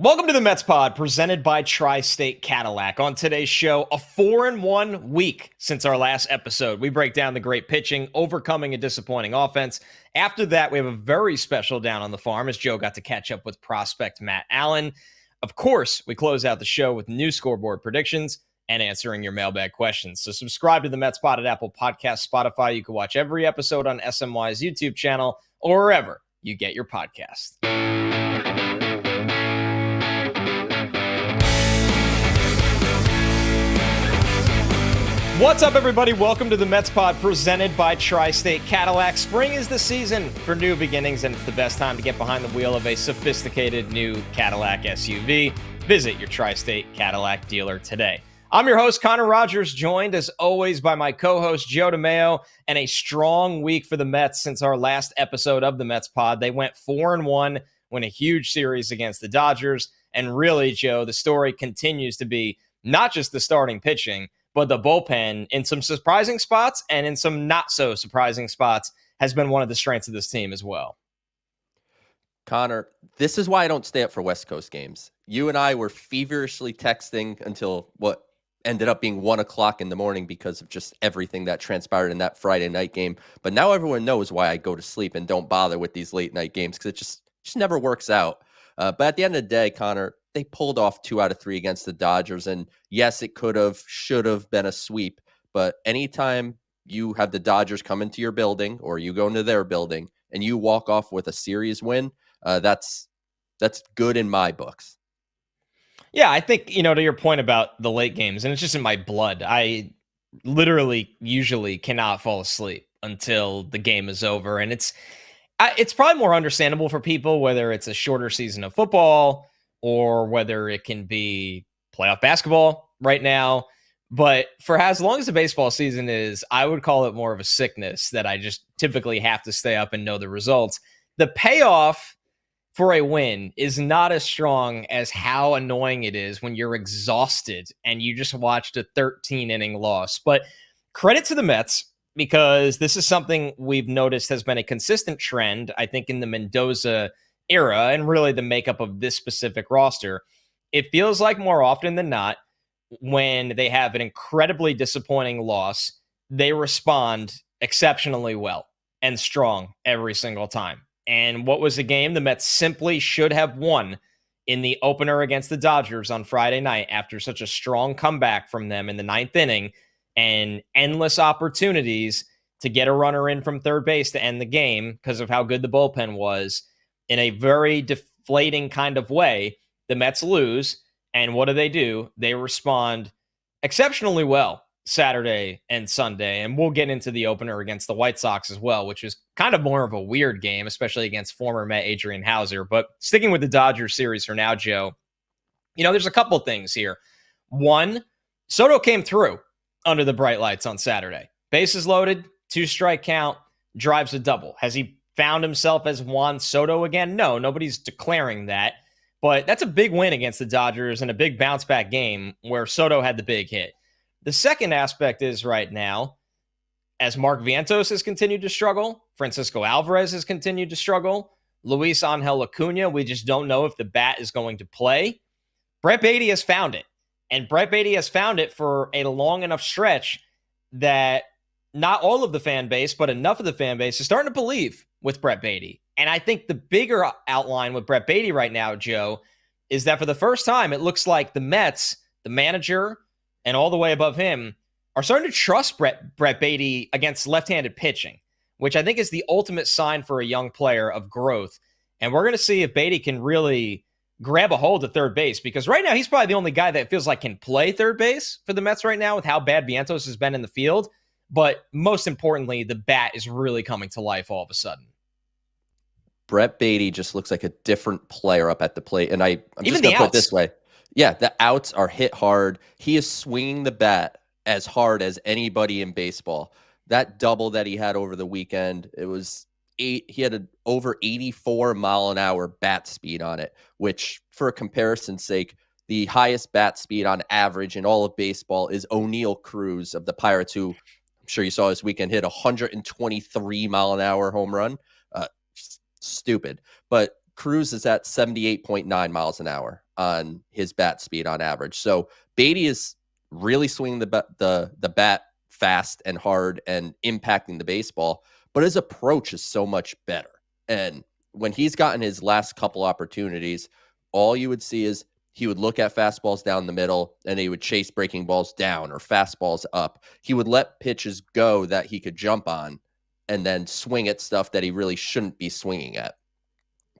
Welcome to the Mets Pod, presented by Tri-State Cadillac. On today's show, a 4-1 week since our last episode. We break down the great pitching, overcoming a disappointing offense. After that, we have a very special down on the farm as Joe got to catch up with prospect Matt Allan. Of course, we close out the show with new scoreboard predictions and answering your mailbag questions. So subscribe to the Mets Pod at Apple Podcasts, Spotify. You can watch every episode on SMY's YouTube channel or wherever you get your podcast. What's up, everybody? Welcome to the Mets Pod, presented by Tri-State Cadillac. Spring is the season for new beginnings, and it's the best time to get behind the wheel of a sophisticated new Cadillac SUV. Visit your Tri-State Cadillac dealer today. I'm your host, Connor Rogers, joined as always by my co-host, Joe DeMayo, and a strong week for the Mets since our last episode of the Mets Pod. They went 4-1, win a huge series against the Dodgers, and really, Joe, the story continues to be not just the starting pitching, but the bullpen in some surprising spots and in some not so surprising spots has been one of the strengths of this team as well. Connor, this is why I don't stay up for West Coast games. You and I were feverishly texting until what ended up being 1 o'clock in the morning because of just everything that transpired in that Friday night game. But now everyone knows why I go to sleep and don't bother with these late night games because it just never works out. But at the end of the day, Connor, they pulled off 2 out of 3 against the Dodgers. And yes, it should have been a sweep. But anytime you have the Dodgers come into your building or you go into their building and you walk off with a series win, that's good in my books. Yeah, I think, to your point about the late games, and it's just in my blood. I literally usually cannot fall asleep until the game is over. And it's probably more understandable for people, whether it's a shorter season of football or whether it can be playoff basketball right now. But for as long as the baseball season is, I would call it more of a sickness that I just typically have to stay up and know the results. The payoff for a win is not as strong as how annoying it is when you're exhausted and you just watched a 13-inning loss. But credit to the Mets, because this is something we've noticed has been a consistent trend, I think, in the Mendoza era and really the makeup of this specific roster. It feels like more often than not, when they have an incredibly disappointing loss, they respond exceptionally well and strong every single time. And what was a game the Mets simply should have won in the opener against the Dodgers on Friday night after such a strong comeback from them in the 9th inning and endless opportunities to get a runner in from third base to end the game because of how good the bullpen was. In a very deflating kind of way, the Mets lose. And what do? They respond exceptionally well Saturday and Sunday. And we'll get into the opener against the White Sox as well, which is kind of more of a weird game, especially against former Met Adrian Hauser. But sticking with the Dodgers series for now, Joe, there's a couple things here. One, Soto came through under the bright lights on Saturday. Bases loaded, 2-strike count, drives a double. Has he found himself as Juan Soto again? No, nobody's declaring that. But that's a big win against the Dodgers and a big bounce-back game where Soto had the big hit. The second aspect is right now, as Mark Vientos has continued to struggle, Francisco Alvarez has continued to struggle, Luis Angel Acuna, we just don't know if the bat is going to play. Brett Baty has found it. And Brett Baty has found it for a long enough stretch that not all of the fan base, but enough of the fan base is starting to believe with Brett Baty. And I think the bigger outline with Brett Baty right now, Joe, is that for the first time, it looks like the Mets, the manager, and all the way above him are starting to trust Brett Baty against left-handed pitching, which I think is the ultimate sign for a young player of growth. And we're going to see if Baty can really grab a hold of third base, because right now he's probably the only guy that feels like can play third base for the Mets right now with how bad Vientos has been in the field. But most importantly, the bat is really coming to life all of a sudden. Brett Baty just looks like a different player up at the plate. And I'm just going to put it this way. Yeah, the outs are hit hard. He is swinging the bat as hard as anybody in baseball. That double that he had over the weekend, he had an over 84 mile an hour bat speed on it, which for a comparison's sake, the highest bat speed on average in all of baseball is O'Neal Cruz of the Pirates, who I'm sure you saw this weekend hit 123 mile an hour home run. Stupid. But Cruz is at 78.9 miles an hour on his bat speed on average. So Baty is really swinging the bat fast and hard and impacting the baseball, but his approach is so much better. And when he's gotten his last couple opportunities, all you would see is he would look at fastballs down the middle and he would chase breaking balls down or fastballs up. He would let pitches go that he could jump on and then swing at stuff that he really shouldn't be swinging at.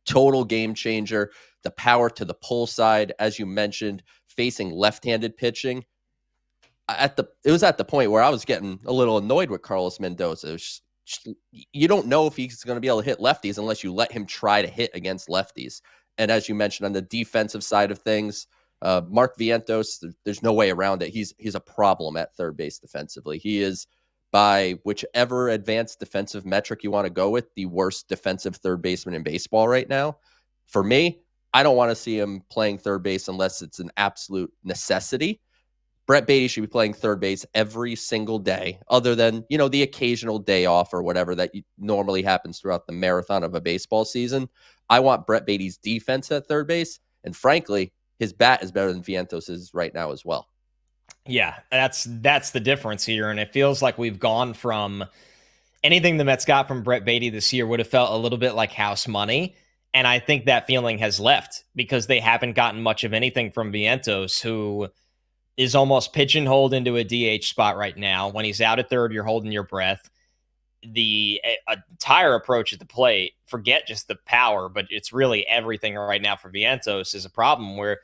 Total game changer. The power to the pull side, as you mentioned, facing left-handed pitching. It was at the point where I was getting a little annoyed with Carlos Mendoza. You don't know if he's going to be able to hit lefties unless you let him try to hit against lefties. And as you mentioned, on the defensive side of things, Mark Vientos, there's no way around it. He's a problem at third base defensively. He is, by whichever advanced defensive metric you want to go with, the worst defensive third baseman in baseball right now. For me, I don't want to see him playing third base unless it's an absolute necessity. Brett Baty should be playing third base every single day, other than, the occasional day off or whatever that normally happens throughout the marathon of a baseball season. I want Brett Baty's defense at third base. And frankly, his bat is better than Vientos' right now as well. Yeah, that's the difference here. And it feels like we've gone from anything the Mets got from Brett Baty this year would have felt a little bit like house money. And I think that feeling has left because they haven't gotten much of anything from Vientos, who is almost pigeonholed into a DH spot right now. When he's out at third, you're holding your breath. The entire approach at the plate, forget just the power, but it's really everything right now for Vientos is a problem where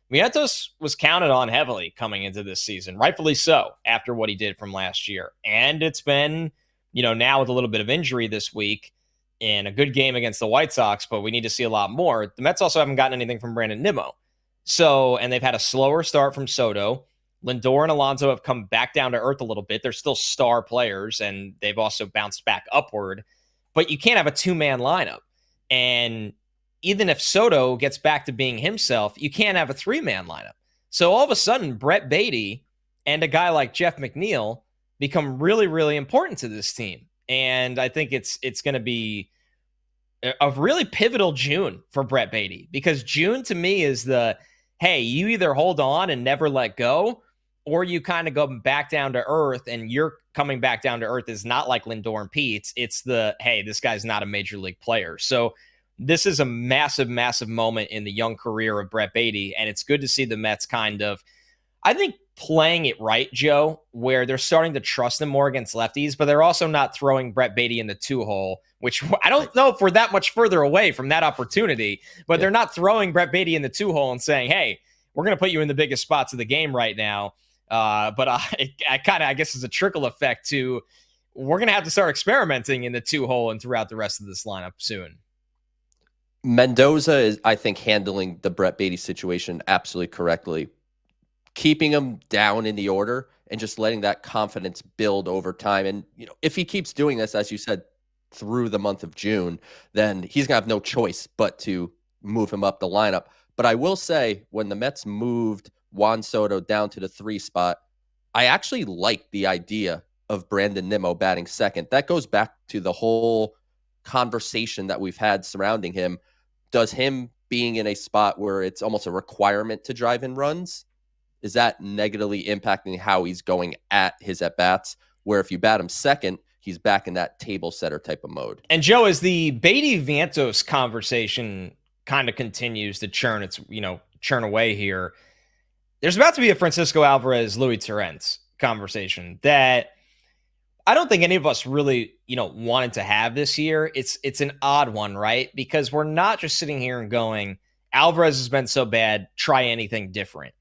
Vientos was counted on heavily coming into this season, rightfully so, after what he did from last year. And it's been, now with a little bit of injury this week in a good game against the White Sox, but we need to see a lot more. The Mets also haven't gotten anything from Brandon Nimmo. And they've had a slower start from Soto. Lindor and Alonso have come back down to earth a little bit. They're still star players, and they've also bounced back upward. But you can't have a two-man lineup. And even if Soto gets back to being himself, you can't have a three-man lineup. So all of a sudden, Brett Baty and a guy like Jeff McNeil become really, really important to this team. And I think it's going to be a really pivotal June for Brett Baty, because June to me is hey, you either hold on and never let go, or you kind of go back down to earth, and you're coming back down to earth is not like Lindor and Pete. It's hey, this guy's not a major league player. So this is a massive, massive moment in the young career of Brett Baty, and it's good to see the Mets kind of, I think, playing it right, Joe, where they're starting to trust him more against lefties, but they're also not throwing Brett Baty in the two-hole, which I don't know if we're that much further away from that opportunity, but they're not throwing Brett Baty in the two-hole and saying, hey, we're going to put you in the biggest spots of the game right now. But I guess is a trickle effect to, we're going to have to start experimenting in the two-hole and throughout the rest of this lineup soon. Mendoza is, I think, handling the Brett Baty situation absolutely correctly, keeping him down in the order and just letting that confidence build over time. And, if he keeps doing this, as you said, through the month of June, then he's going to have no choice but to move him up the lineup. But I will say, when the Mets moved Juan Soto down to the 3 spot, I actually like the idea of Brandon Nimmo batting second. That goes back to the whole conversation that we've had surrounding him. Does him being in a spot where it's almost a requirement to drive in runs, is that negatively impacting how he's going at his at-bats, where if you bat him second, he's back in that table setter type of mode? And Joe, as the Baty-Vientos conversation kind of continues to churn away here, there's about to be a Francisco Alvarez, Luis Torrens conversation that I don't think any of us really, wanted to have this year. It's an odd one, right? Because we're not just sitting here and going, Alvarez has been so bad, try anything different.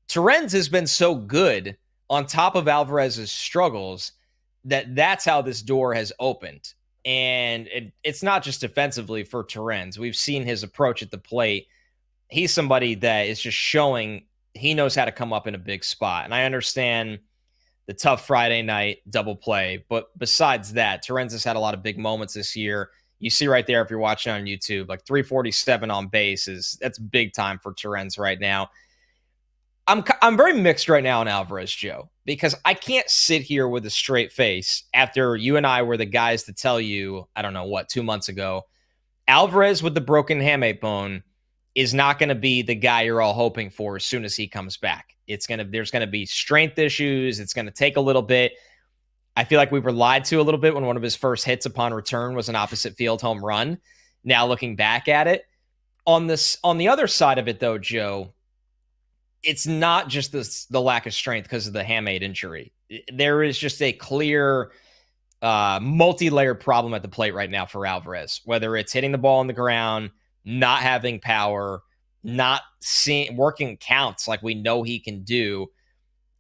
Torrens has been so good on top of Alvarez's struggles that's how this door has opened. And it's not just defensively for Torrens. We've seen his approach at the plate. He's somebody that is just showing he knows how to come up in a big spot. And I understand the tough Friday night double play, but besides that, Torrens has had a lot of big moments this year. You see right there, if you're watching on YouTube, like 347 on base that's big time for Torrens right now. I'm very mixed right now on Alvarez, Joe, because I can't sit here with a straight face after you and I were the guys to tell you, I don't know what, 2 months ago, Alvarez with the broken hamate bone is not going to be the guy you're all hoping for as soon as he comes back. There's going to be strength issues. It's going to take a little bit. I feel like we were lied to a little bit when one of his first hits upon return was an opposite field home run. Now looking back at it, on the other side of it though, Joe, it's not just the lack of strength because of the hamate injury. There is just a clear multi-layered problem at the plate right now for Alvarez, whether it's hitting the ball on the ground, not having power, not working counts like we know he can do.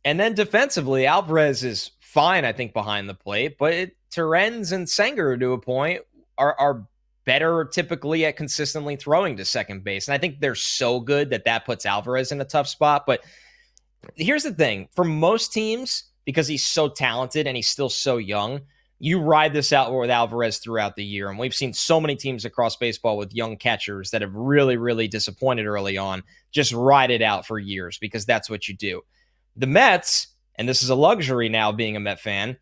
And then defensively, Alvarez is fine, I think, behind the plate, but Torrens and Senga, to a point, are better typically at consistently throwing to second base. And I think they're so good that puts Alvarez in a tough spot. But here's the thing. For most teams, because he's so talented and he's still so young, you ride this out with Alvarez throughout the year. And we've seen so many teams across baseball with young catchers that have really, really disappointed early on. Just ride it out for years because that's what you do. The Mets, and this is a luxury now being a Met fan,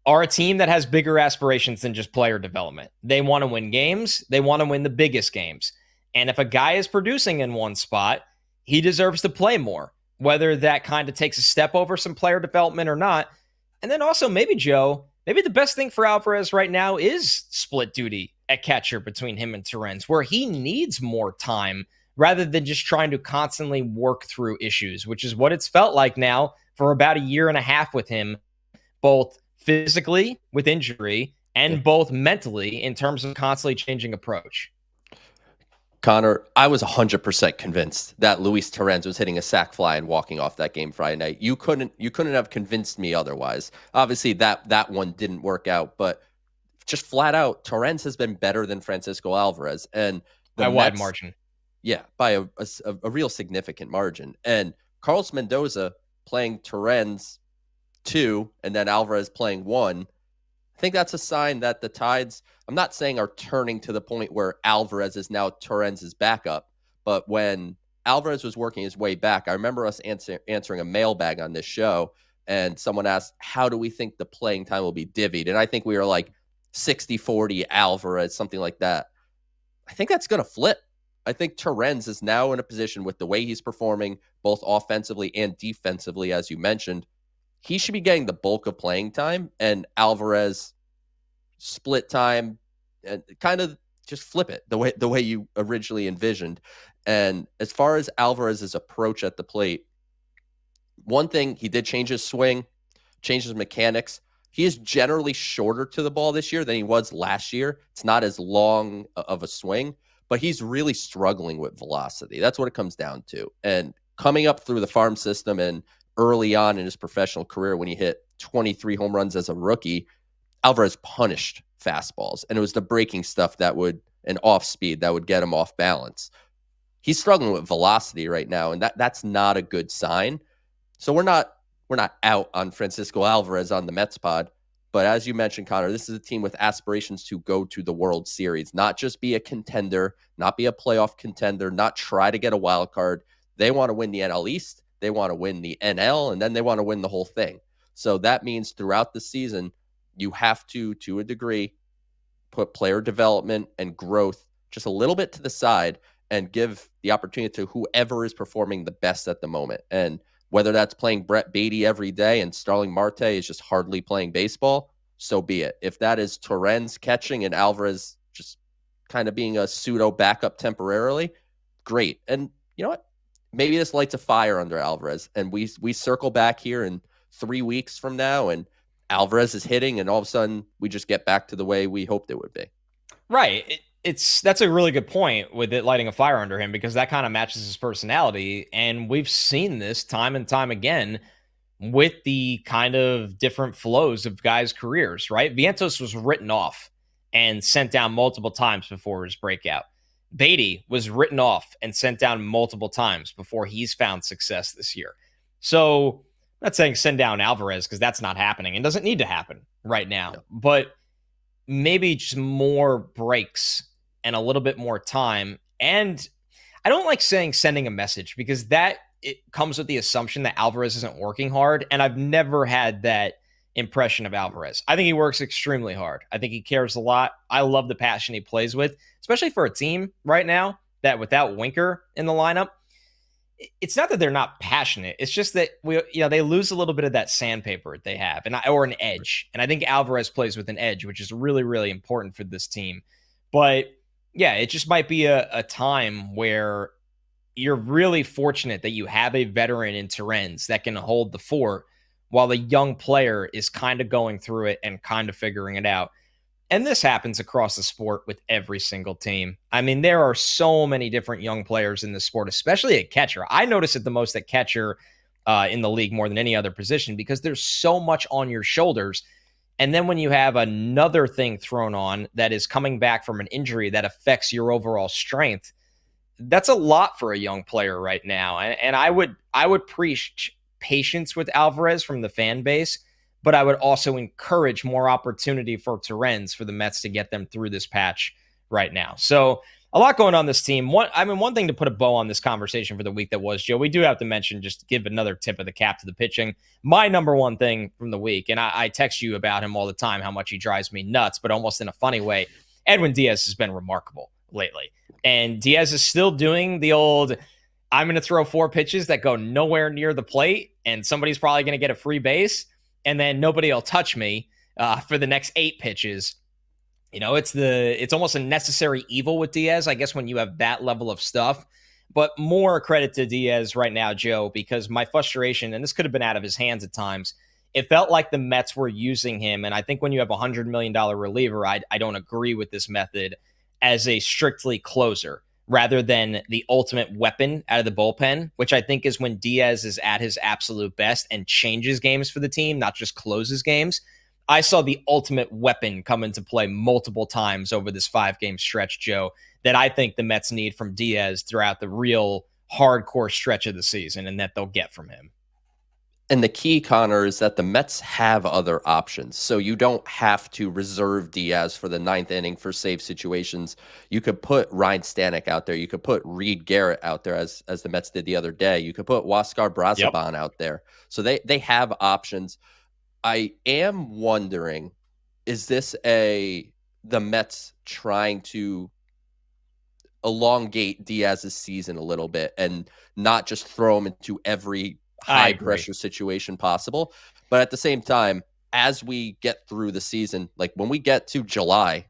are a team that has bigger aspirations than just player development. They want to win games. They want to win the biggest games. And if a guy is producing in one spot, he deserves to play more, whether that kind of takes a step over some player development or not. And then also maybe, Joe, maybe the best thing for Alvarez right now is split duty at catcher between him and Torrens, where he needs more time rather than just trying to constantly work through issues, which is what it's felt like now for about a year and a half with him, both physically with injury and both mentally in terms of constantly changing approach. Connor, I was 100% convinced that Luis Torrens was hitting a sac fly and walking off that game Friday night. You couldn't have convinced me otherwise. Obviously, that one didn't work out, but just flat out, Torrens has been better than Francisco Alvarez, and by a wide margin. Yeah, by a real significant margin. And Carlos Mendoza playing Torrens 2 and then Alvarez playing 1. I think that's a sign that the tides, I'm not saying are turning to the point where Alvarez is now Torrens' backup, but when Alvarez was working his way back, I remember us answering a mailbag on this show, and someone asked, how do we think the playing time will be divvied? And I think we were like 60-40 Alvarez, something like that. I think that's going to flip. I think Torrens is now in a position with the way he's performing, both offensively and defensively, as you mentioned. He should be getting the bulk of playing time, and Alvarez split time and kind of just flip it the way you originally envisioned. And as far as Alvarez's approach at the plate, one thing, he did change his swing, change his mechanics. He is generally shorter to the ball this year than he was last year. It's not as long of a swing, but he's really struggling with velocity. That's what it comes down to. And coming up through the farm system and early on in his professional career, when he hit 23 home runs as a rookie, Alvarez punished fastballs. And it was the breaking stuff and off speed that would get him off balance. He's struggling with velocity right now, and that's not a good sign. So we're not out on Francisco Alvarez on the Mets pod. But as you mentioned, Connor, this is a team with aspirations to go to the World Series, not just be a contender, not be a playoff contender, not try to get a wild card. They want to win the NL East. They want to win the NL, and then they want to win the whole thing. So that means throughout the season, you have to a degree, put player development and growth just a little bit to the side and give the opportunity to whoever is performing the best at the moment. And whether that's playing Brett Baty every day and Starling Marte is just hardly playing baseball, so be it. If that is Torrens catching and Alvarez just kind of being a pseudo backup temporarily, great. And you know what? Maybe this lights a fire under Alvarez, and we circle back here in 3 weeks from now, and Alvarez is hitting, and all of a sudden we just get back to the way we hoped it would be. Right. That's a really good point with it lighting a fire under him, because that kind of matches his personality, and we've seen this time and time again with the kind of different flows of guys' careers. Right. Vientos was written off and sent down multiple times before his breakout. Baty was written off and sent down multiple times before he's found success this year. So I'm not saying send down Alvarez, because that's not happening. It doesn't need to happen right now. No. But maybe just more breaks and a little bit more time. And I don't like saying sending a message, because it comes with the assumption that Alvarez isn't working hard. And I've never had that impression of Alvarez. I think he works extremely hard. I think he cares a lot. I love the passion he plays with, especially for a team right now that without Winker in the lineup, it's not that they're not passionate. It's just that they lose a little bit of that sandpaper they have, or an edge. And I think Alvarez plays with an edge, which is really, really important for this team. But yeah, it just might be a time where you're really fortunate that you have a veteran in Torrens that can hold the fort while the young player is kind of going through it and kind of figuring it out. And this happens across the sport with every single team. I mean, there are so many different young players in the sport, especially at catcher. I notice it the most at catcher in the league more than any other position because there's so much on your shoulders. And then when you have another thing thrown on that is coming back from an injury that affects your overall strength, that's a lot for a young player right now. And I would preach patience with Alvarez from the fan base, but I would also encourage more opportunity for Torrens for the Mets to get them through this patch right now. So a lot going on this team. One thing to put a bow on this conversation for the week that was, Joe, we do have to mention, just to give another tip of the cap to the pitching. My number one thing from the week, and I text you about him all the time, how much he drives me nuts, but almost in a funny way. Edwin Diaz has been remarkable lately. And Diaz is still doing the old, I'm going to throw 4 pitches that go nowhere near the plate, and somebody's probably going to get a free base, and then nobody will touch me for the next 8 pitches. It's almost a necessary evil with Diaz, I guess, when you have that level of stuff. But more credit to Diaz right now, Joe, because my frustration, and this could have been out of his hands at times, it felt like the Mets were using him. And I think when you have a $100 million reliever, I don't agree with this method as a strictly closer rather than the ultimate weapon out of the bullpen, which I think is when Diaz is at his absolute best and changes games for the team, not just closes games. I saw the ultimate weapon come into play multiple times over this 5-game stretch, Joe, that I think the Mets need from Diaz throughout the real hardcore stretch of the season and that they'll get from him. And the key, Connor, is that the Mets have other options. So you don't have to reserve Diaz for the 9th inning for save situations. You could put Ryan Stanek out there. You could put Reed Garrett out there, as the Mets did the other day. You could put Huascar Brazoban out there. So they have options. I am wondering, is this the Mets trying to elongate Diaz's season a little bit and not just throw him into every high pressure situation possible? But at the same time, as we get through the season, like when we get to July,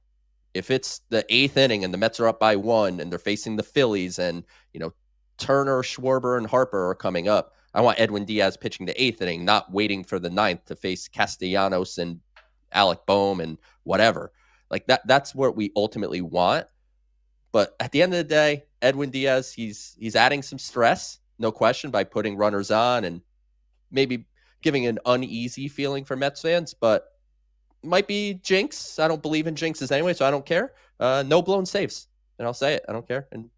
if it's the 8th inning and the Mets are up by 1 and they're facing the Phillies and, Turner, Schwarber, and Harper are coming up, I want Edwin Diaz pitching the 8th inning, not waiting for the 9th to face Castellanos and Alec Boehm and whatever. Like that's what we ultimately want. But at the end of the day, Edwin Diaz, he's adding some stress, no question, by putting runners on and maybe giving an uneasy feeling for Mets fans, but might be jinx. I don't believe in jinxes anyway, so I don't care. No blown saves. And I'll say it. I don't care. And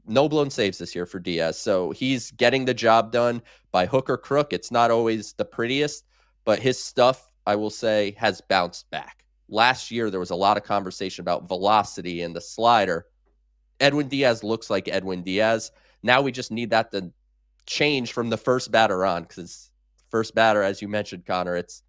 no blown saves this year for Diaz. So he's getting the job done by hook or crook. It's not always the prettiest, but his stuff, I will say, has bounced back. Last year, there was a lot of conversation about velocity and the slider. Edwin Diaz looks like Edwin Diaz. Now we just need that to change from the first batter on, because first batter, as you mentioned, Connor, it's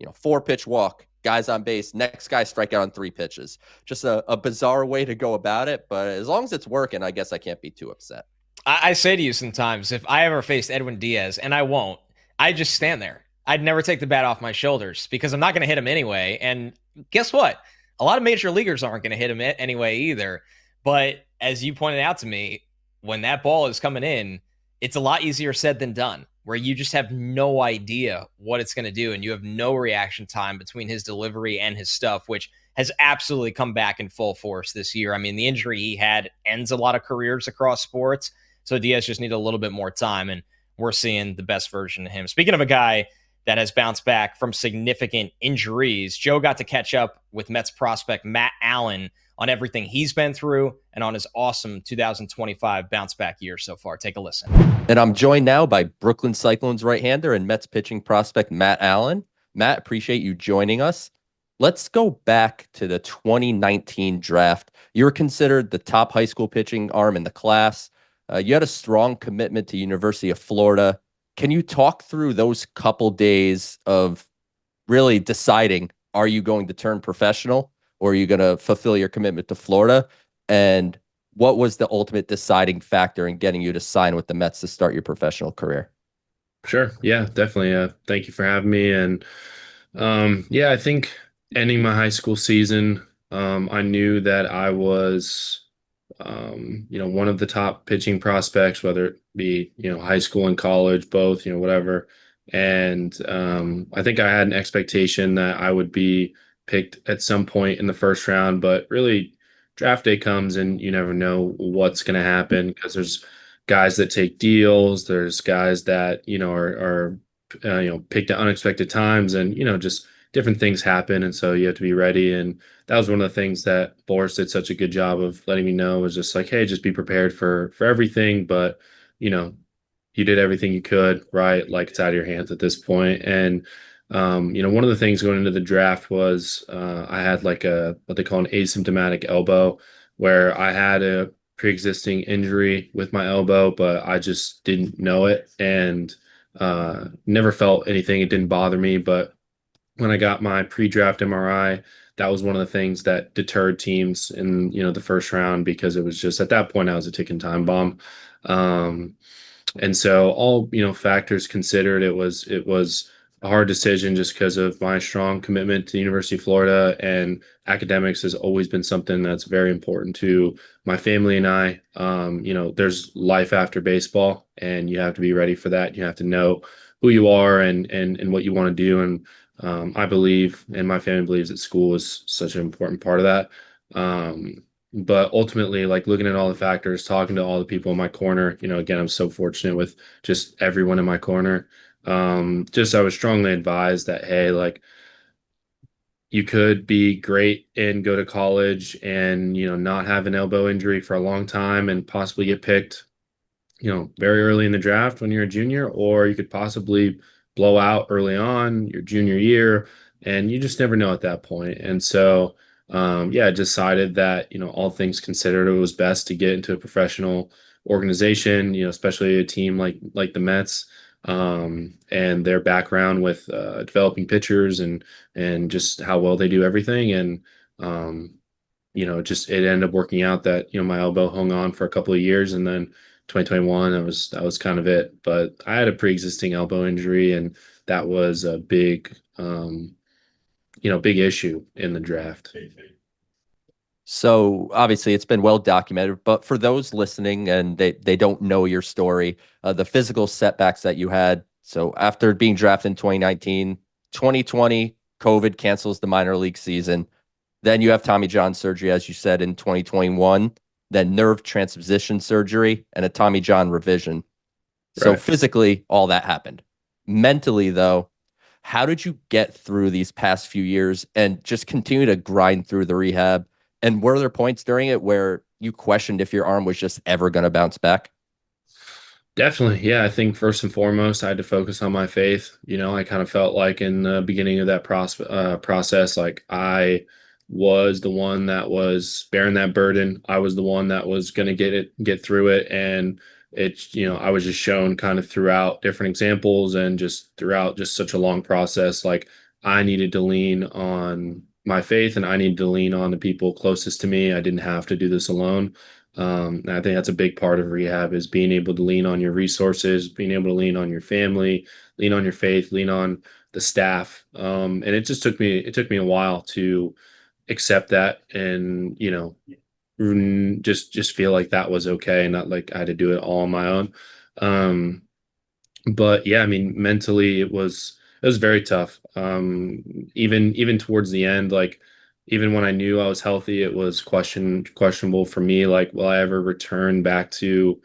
4-pitch walk, guys on base, next guy strike out on 3 pitches. Just a bizarre way to go about it, but as long as it's working, I guess I can't be too upset. I say to you sometimes, if I ever faced Edwin Diaz, and I won't, I'd just stand there. I'd never take the bat off my shoulders because I'm not going to hit him anyway. And guess what? A lot of major leaguers aren't going to hit him anyway either. But as you pointed out to me, when that ball is coming in, it's a lot easier said than done, where you just have no idea what it's going to do. And you have no reaction time between his delivery and his stuff, which has absolutely come back in full force this year. I mean, the injury he had ends a lot of careers across sports. So Diaz just needs a little bit more time, and we're seeing the best version of him. Speaking of a guy that has bounced back from significant injuries, Joe got to catch up with Mets prospect Matt Allan on everything he's been through and on his awesome 2025 bounce back year so far. Take a listen. And I'm joined now by Brooklyn Cyclones right-hander and Mets pitching prospect Matt Allan. Matt, appreciate you joining us. Let's go back to the 2019 draft. You were considered the top high school pitching arm in the class. You had a strong commitment to University of Florida. Can you talk through those couple days of really deciding, are you going to turn professional or are you going to fulfill your commitment to Florida? And what was the ultimate deciding factor in getting you to sign with the Mets to start your professional career? Sure. Yeah, definitely. Thank you for having me. And yeah, I think ending my high school season, I knew that I was, one of the top pitching prospects, whether it be, high school and college, both, whatever. And I think I had an expectation that I would be picked at some point in the first round, but really draft day comes and you never know what's going to happen because there's guys that take deals. There's guys that, are picked at unexpected times and, just different things happen. And so you have to be ready. And that was one of the things that Boris did such a good job of letting me know was just like, hey, just be prepared for everything. But, you know, you did everything you could, right? Like it's out of your hands at this point. And, one of the things going into the draft was I had like what they call an asymptomatic elbow where I had a pre-existing injury with my elbow, but I just didn't know it and never felt anything. It didn't bother me. But when I got my pre-draft MRI, that was one of the things that deterred teams in, the first round because it was just at that point I was a ticking time bomb. Um, and so all, factors considered, it was a hard decision just because of my strong commitment to the University of Florida, and academics has always been something that's very important to my family and I. There's life after baseball and you have to be ready for that. You have to know who you are and what you want to do. And I believe, and my family believes, that school is such an important part of that. But ultimately, like looking at all the factors, talking to all the people in my corner, again, I'm so fortunate with just everyone in my corner. Just I was strongly advised that, hey, like you could be great and go to college and, not have an elbow injury for a long time and possibly get picked, very early in the draft when you're a junior, or you could possibly blow out early on your junior year, and you just never know at that point. And so, yeah, I decided that, all things considered, it was best to get into a professional organization, especially a team like the Mets, and their background with developing pitchers and just how well they do everything. And just it ended up working out that, my elbow hung on for a couple of years, and then 2021, that was kind of it. But I had a pre-existing elbow injury, and that was a big issue in the draft. So obviously it's been well documented, but for those listening and they don't know your story, the physical setbacks that you had. So after being drafted in 2019, 2020, COVID cancels the minor league season. Then you have Tommy John surgery, as you said, in 2021, then nerve transposition surgery and a Tommy John revision. So Right. physically, all that happened. Mentally, though, how did you get through these past few years and just continue to grind through the rehab? And were there points during it where you questioned if your arm was just ever going to bounce back? Definitely. Yeah. I think first and foremost, I had to focus on my faith. I kind of felt like in the beginning of that process, like I was the one that was bearing that burden. I was the one that was going to get through it. And it's, I was just shown kind of throughout different examples and just throughout just such a long process. Like I needed to lean on my faith and I needed to lean on the people closest to me. I didn't have to do this alone. And I think that's a big part of rehab is being able to lean on your resources, being able to lean on your family, lean on your faith, lean on the staff. And it took me a while to accept that and, just feel like that was okay and not like I had to do it all on my own. Um, but yeah, I mean, mentally it was very tough. Even towards the end, like even when I knew I was healthy, it was questionable for me. Like, will I ever return back to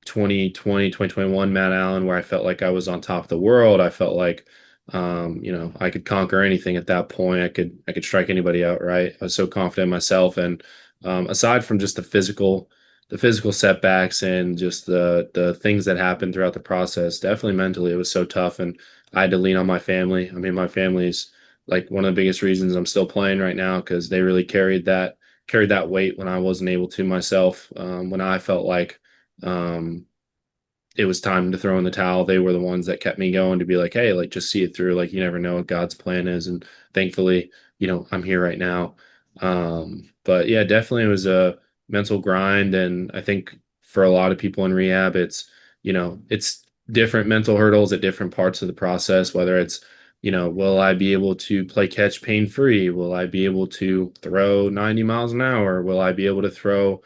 2020, 2021 Matt Allan, where I felt like I was on top of the world? I felt like, I could conquer anything at that point. I could strike anybody out, right? I was so confident in myself. And aside from just the physical setbacks and just the things that happened throughout the process, definitely mentally it was so tough. And I had to lean on my family. I mean, my family's like one of the biggest reasons I'm still playing right now because they really carried that weight when I wasn't able to myself. When I felt like um, it was time to throw in the towel, they were the ones that kept me going to be like, hey, like just see it through. Like you never know what God's plan is. And thankfully, I'm here right now. But yeah, definitely it was a mental grind. And I think for a lot of people in rehab, it's different mental hurdles at different parts of the process, whether it's, will I be able to play catch pain free? Will I be able to throw 90 miles an hour? Will I be able to throw,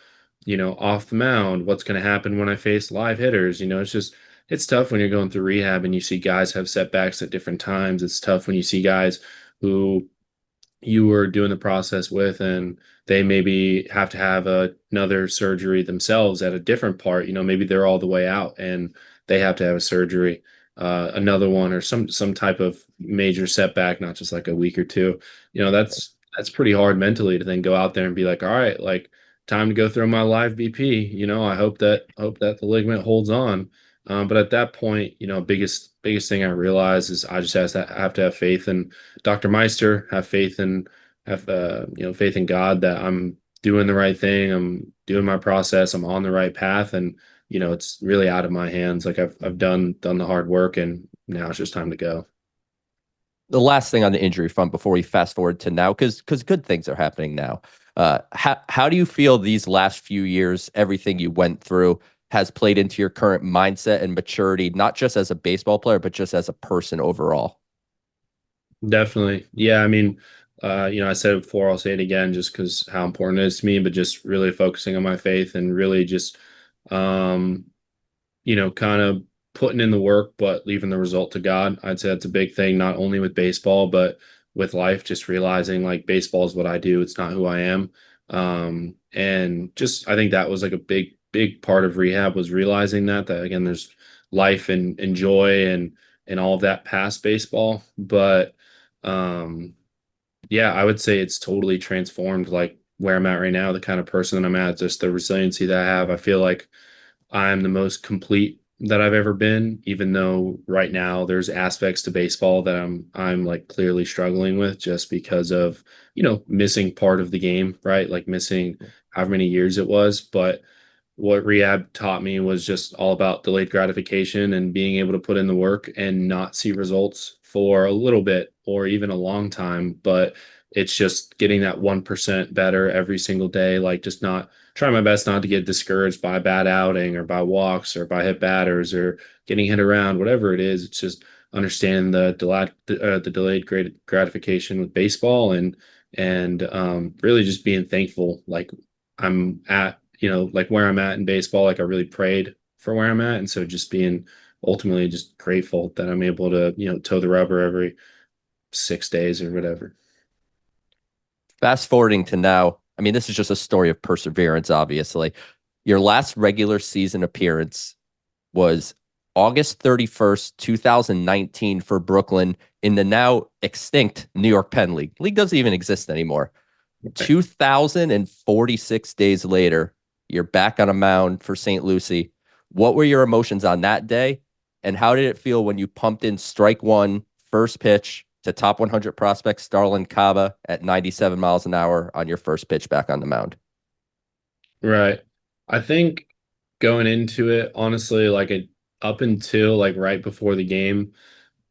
off the mound? What's going to happen when I face live hitters? It's tough when you're going through rehab and you see guys have setbacks at different times. It's tough when you see guys who you were doing the process with and they maybe have to have another surgery themselves at a different part. Maybe they're all the way out and they have to have a surgery, another one, or some type of major setback, not just like a week or two. That's pretty hard mentally to then go out there and be like, all right, like time to go throw my live BP. I hope that the ligament holds on. But at that point, biggest thing I realized is I just have to have faith in Dr. Meister, have faith in faith in God that I'm doing the right thing. I'm doing my process. I'm on the right path, and it's really out of my hands. Like I've done the hard work, and now it's just time to go. The last thing on the injury front before we fast forward to now, because good things are happening now. How do you feel these last few years, everything you went through, has played into your current mindset and maturity, not just as a baseball player, but just as a person overall? Definitely. Yeah. I mean, I said it before, I'll say it again, just because how important it is to me, but just really focusing on my faith and really just, um, kind of putting in the work, but leaving the result to God. I'd say that's a big thing, not only with baseball, but with life, just realizing like baseball is what I do. It's not who I am. And just, I think that was like a big part of rehab was realizing that again, there's life and joy and all of that past baseball. But, um, yeah, I would say it's totally transformed like where I'm at right now, the kind of person that I'm at, just the resiliency that I have. I feel like I'm the most complete that I've ever been, even though right now there's aspects to baseball that I'm like clearly struggling with just because of, missing part of the game, right? Like missing however many years it was. But what rehab taught me was just all about delayed gratification and being able to put in the work and not see results for a little bit or even a long time. But it's just getting that 1% better every single day, like just not trying my best not to get discouraged by a bad outing or by walks or by hit batters or getting hit around, whatever it is. It's just understanding the delayed gratification with baseball and really just being thankful. Like I'm at, like where I'm at in baseball, like I really prayed for where I'm at. And so just being ultimately just grateful that I'm able to, toe the rubber every 6 days or whatever. Fast forwarding to now, I mean, this is just a story of perseverance, obviously. Your last regular season appearance was August 31st, 2019 for Brooklyn in the now extinct New York Penn League. League doesn't even exist anymore. 2,046 days later, you're back on a mound for St. Lucie. What were your emotions on that day? And how did it feel when you pumped in strike one, first pitch to top 100 prospect Starlin Caba at 97 miles an hour on your first pitch back on the mound? Right. I think going into it, honestly, up until like right before the game,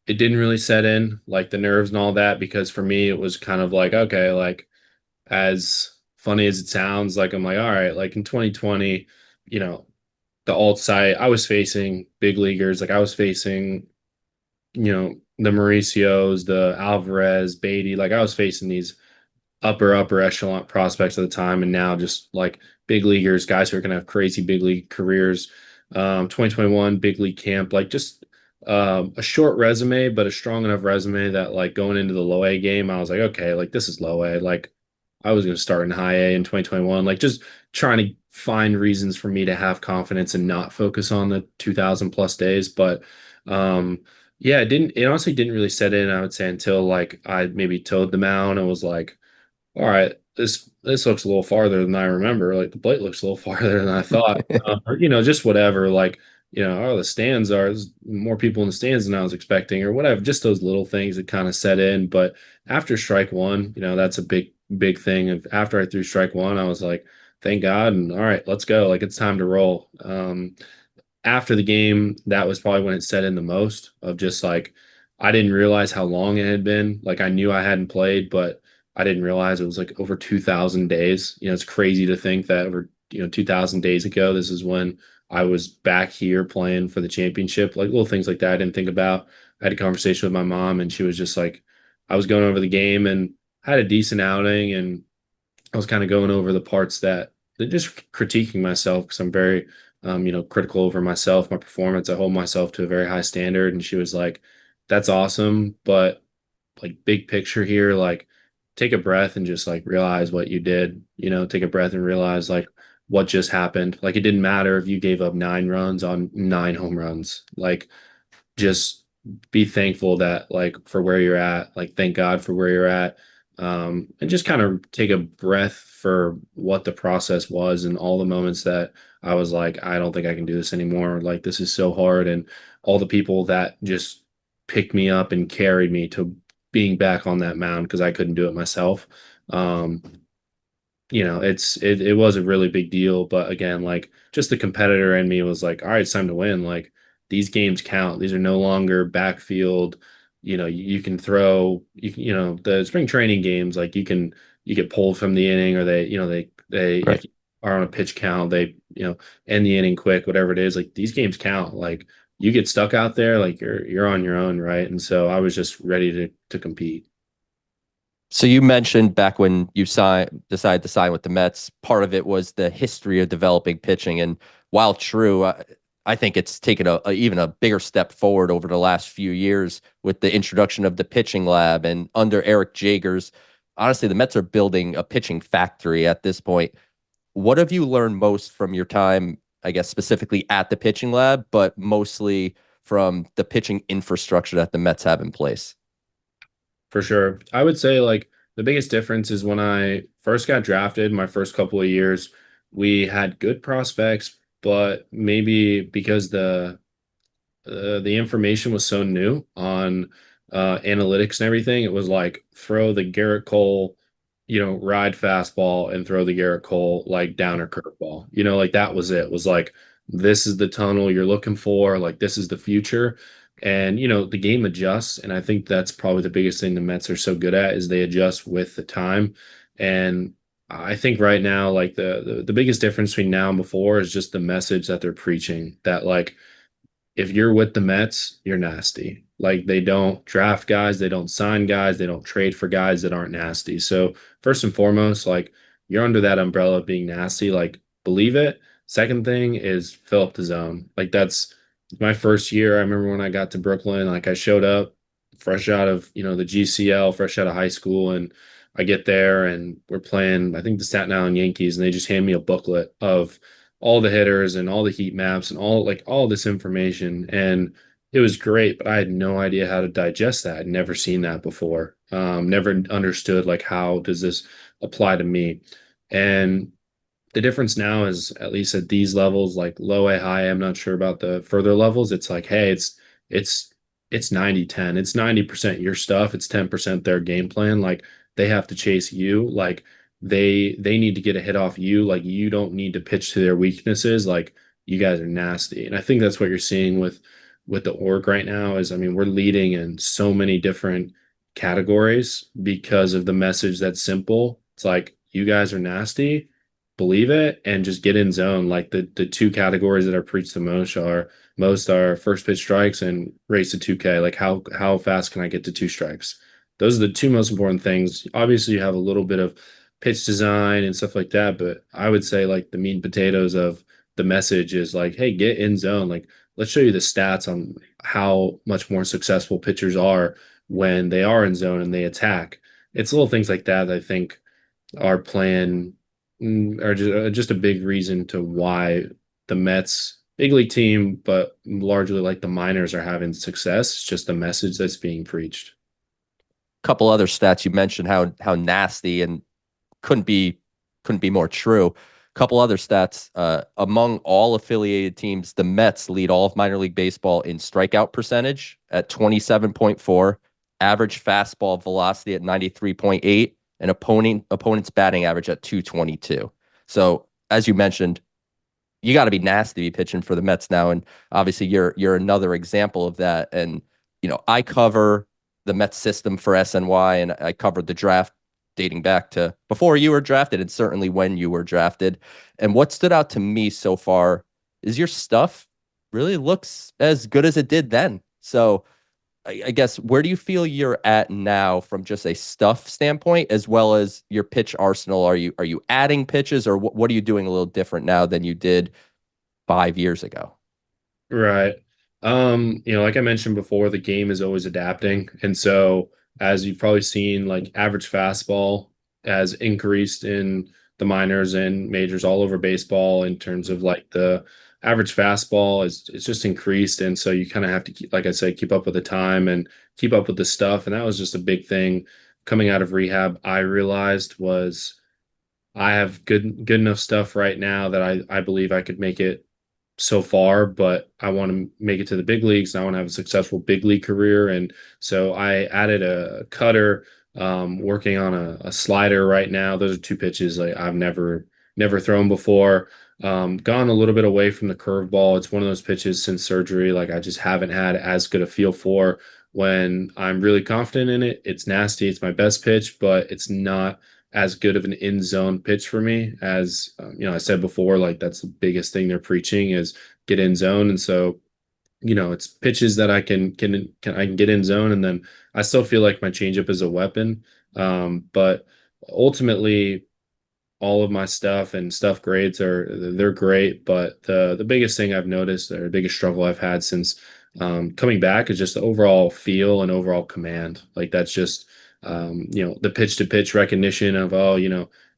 it didn't really set in like the nerves and all that, because for me, it was kind of like, okay, like as funny as it sounds, like I'm like, all right, like in 2020, you know, the alt site, I was facing big leaguers. Like I was facing, the Mauricios, the Alvarez, Baty, like I was facing these upper echelon prospects at the time, and now just like big leaguers, guys who are gonna have crazy big league careers. 2021 big league camp, like just a short resume, but a strong enough resume that like going into the low A game, I was like, okay, like this is low A. Like I was gonna start in high A in 2021, like just trying to find reasons for me to have confidence and not focus on the 2000 plus days. But yeah, it honestly didn't really set in, I would say, until like I maybe towed the mound and was like, all right, this looks a little farther than I remember. Like the plate looks a little farther than I thought. Or, just whatever. Like, oh, the stands are there's more people in the stands than I was expecting, or whatever. Just those little things that kind of set in. But after strike one, that's a big thing. And after I threw strike one, I was like, thank God, and all right, let's go. Like it's time to roll. after the game, that was probably when it set in the most of just like, I didn't realize how long it had been. Like I knew I hadn't played, but I didn't realize it was like over 2,000 days. It's crazy to think that over, 2,000 days ago, this is when I was back here playing for the championship. Like little things like that I didn't think about. I had a conversation with my mom and she was just like, I was going over the game and had a decent outing and I was kind of going over the parts that just critiquing myself because I'm very, critical over myself, my performance. I hold myself to a very high standard. And she was like, that's awesome. But like big picture here, like take a breath and just like realize what you did, take a breath and realize like what just happened. Like it didn't matter if you gave up 9 runs on 9 home runs. Like just be thankful that like for where you're at, like thank God for where you're at. And just kind of take a breath for what the process was and all the moments that I was like, I don't think I can do this anymore. Like this is so hard. And all the people that just picked me up and carried me to being back on that mound because I couldn't do it myself. Um, it was a really big deal. But again, like just the competitor in me was like, all right, it's time to win. Like these games count. These are no longer backfield. You can throw, the spring training games, like you get pulled from the inning or they, Right. if you are on a pitch count, they, end the inning quick, whatever it is. Like these games count. Like you get stuck out there, like you're on your own. Right. And so I was just ready to compete. So you mentioned back when you decided to sign with the Mets, part of it was the history of developing pitching. And while true, I think it's taken even a bigger step forward over the last few years with the introduction of the pitching lab and under Eric Jagers. Honestly, the Mets are building a pitching factory at this point. What have you learned most from your time, I guess, specifically at the pitching lab, but mostly from the pitching infrastructure that the Mets have in place? For sure. I would say like the biggest difference is when I first got drafted, my first couple of years, we had good prospects, but maybe because the information was so new on analytics and everything, it was like throw the Garrett Cole, ride fastball and throw the Garrett Cole like downer curveball. Like that was it. It was like this is the tunnel you're looking for, like this is the future. And the game adjusts, and I think that's probably the biggest thing the Mets are so good at is they adjust with the time. And I think right now, like the biggest difference between now and before is just the message that they're preaching that like if you're with the Mets, you're nasty. Like they don't draft guys, they don't sign guys, they don't trade for guys that aren't nasty. So first and foremost, like you're under that umbrella of being nasty, like believe it. Second thing is fill up the zone. Like that's my first year. I remember when I got to Brooklyn, like I showed up fresh out of, the GCL, fresh out of high school, and I get there and we're playing, I think the Staten Island Yankees, and they just hand me a booklet of all the hitters and all the heat maps and all this information. And it was great, but I had no idea how to digest that. I'd never seen that before. Never understood like how does this apply to me? And the difference now is at least at these levels, like low A, high A, I'm not sure about the further levels. It's like, hey, it's 90-10. It's 90% your stuff. It's 10% their game plan. Like they have to chase you. Like they need to get a hit off you. Like you don't need to pitch to their weaknesses. Like you guys are nasty. And I think that's what you're seeing with the org right now is, I mean, we're leading in so many different categories because of the message that's simple. It's like you guys are nasty, believe it, and just get in zone. Like the two categories that are preached the most are first pitch strikes and race to 2K. Like how fast can I get to 2 strikes? Those are the two most important things. Obviously, you have a little bit of pitch design and stuff like that, but I would say like the meat and potatoes of the message is like, hey, get in zone. Like let's show you the stats on how much more successful pitchers are when they are in zone and they attack. It's little things like that I think are playing are just a big reason to why the Mets big league team, but largely like the minors are having success. It's just the message that's being preached. Couple other stats you mentioned how nasty and couldn't be more true. Couple other stats among all affiliated teams, the Mets lead all of minor league baseball in strikeout percentage at 27.4, average fastball velocity at 93.8, and opponent's batting average at 222. So as you mentioned, you got to be nasty to be pitching for the Mets now. And obviously you're another example of that. And, I cover the Mets system for SNY, and I covered the draft dating back to before you were drafted and certainly when you were drafted. And what stood out to me so far is your stuff really looks as good as it did then. So I guess, where do you feel you're at now from just a stuff standpoint, as well as your pitch arsenal? Are you adding pitches, or what are you doing a little different now than you did 5 years ago? Right. Like I mentioned before, the game is always adapting. And so as you've probably seen, like average fastball has increased in the minors and majors all over baseball in terms of like the average fastball is it's just increased. And so you kind of have to keep, like I said, keep up with the time and keep up with the stuff. And that was just a big thing coming out of rehab. I realized was I have good enough stuff right now that I believe I could make it so far, but I want to make it to the big leagues. And I want to have a successful big league career. And so I added a cutter, working on a slider right now. Those are two pitches like I've never thrown before. Gone a little bit away from the curveball. It's one of those pitches since surgery, like I just haven't had as good a feel for. When I'm really confident in it, it's nasty. It's my best pitch, but it's not as good of an in zone pitch for me as I said before, like that's the biggest thing they're preaching is get in zone. And so, it's pitches that I can I can get in zone, and then I still feel like my changeup is a weapon. But ultimately all of my stuff and stuff grades they're great. But the biggest thing I've noticed, or the biggest struggle I've had since coming back, is just the overall feel and overall command. Like that's just the pitch to pitch recognition of,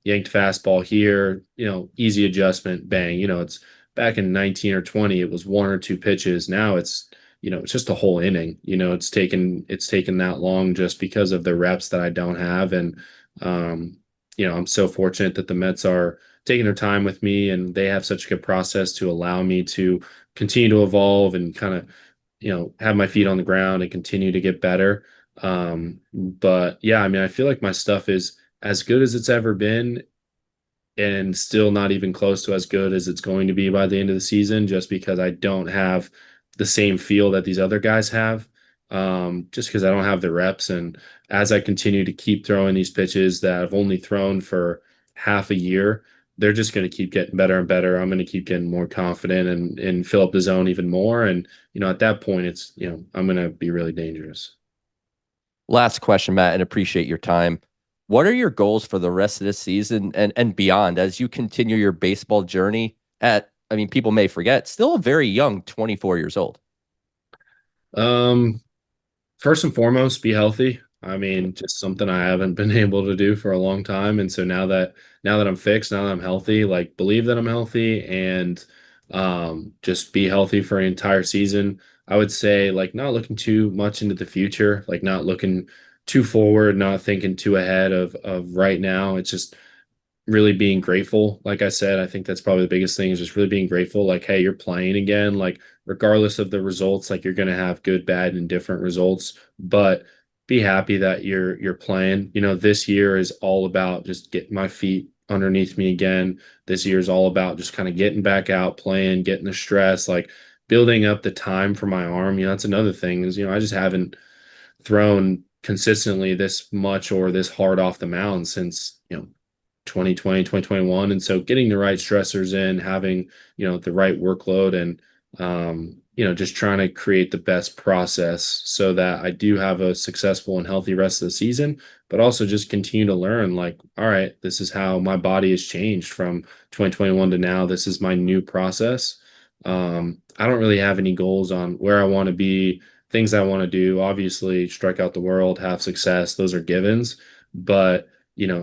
yanked fastball here, easy adjustment, bang. It's back in 19 or 20, it was one or two pitches. Now it's just a whole inning. It's taken that long just because of the reps that I don't have. And I'm so fortunate that the Mets are taking their time with me, and they have such a good process to allow me to continue to evolve and kind of, have my feet on the ground and continue to get better. But yeah, I mean, I feel like my stuff is as good as it's ever been, and still not even close to as good as it's going to be by the end of the season, just because I don't have the same feel that these other guys have. Just because I don't have the reps. And as I continue to keep throwing these pitches that I've only thrown for half a year, they're just going to keep getting better and better. I'm going to keep getting more confident and fill up the zone even more. And, at that point, it's, I'm going to be really dangerous. Last question, Matt, and appreciate your time. What are your goals for the rest of this season and beyond as you continue your baseball journey people may forget, still a very young 24 years old? First and foremost, be healthy. I mean, just something I haven't been able to do for a long time. And so now that I'm fixed, now that I'm healthy, like believe that I'm healthy, and just be healthy for an entire season. I would say, like, not looking too much into the future, like not looking too forward, not thinking too ahead of right now. It's just really being grateful. Like I said, I think that's probably the biggest thing, is just really being grateful. Like, hey, you're playing again. Like, regardless of the results, like you're gonna have good, bad, and different results. But be happy that you're playing. This year is all about just getting my feet underneath me again. This year is all about just kind of getting back out, playing, getting the stress, like building up the time for my arm. That's another thing is, I just haven't thrown consistently this much or this hard off the mound since, 2020, 2021. And so getting the right stressors in, having, the right workload, and, just trying to create the best process so that I do have a successful and healthy rest of the season, but also just continue to learn, like, all right, this is how my body has changed from 2021 to now. This is my new process. I don't really have any goals on where I want to be, things I want to do. Obviously, strike out the world, have success. Those are givens. But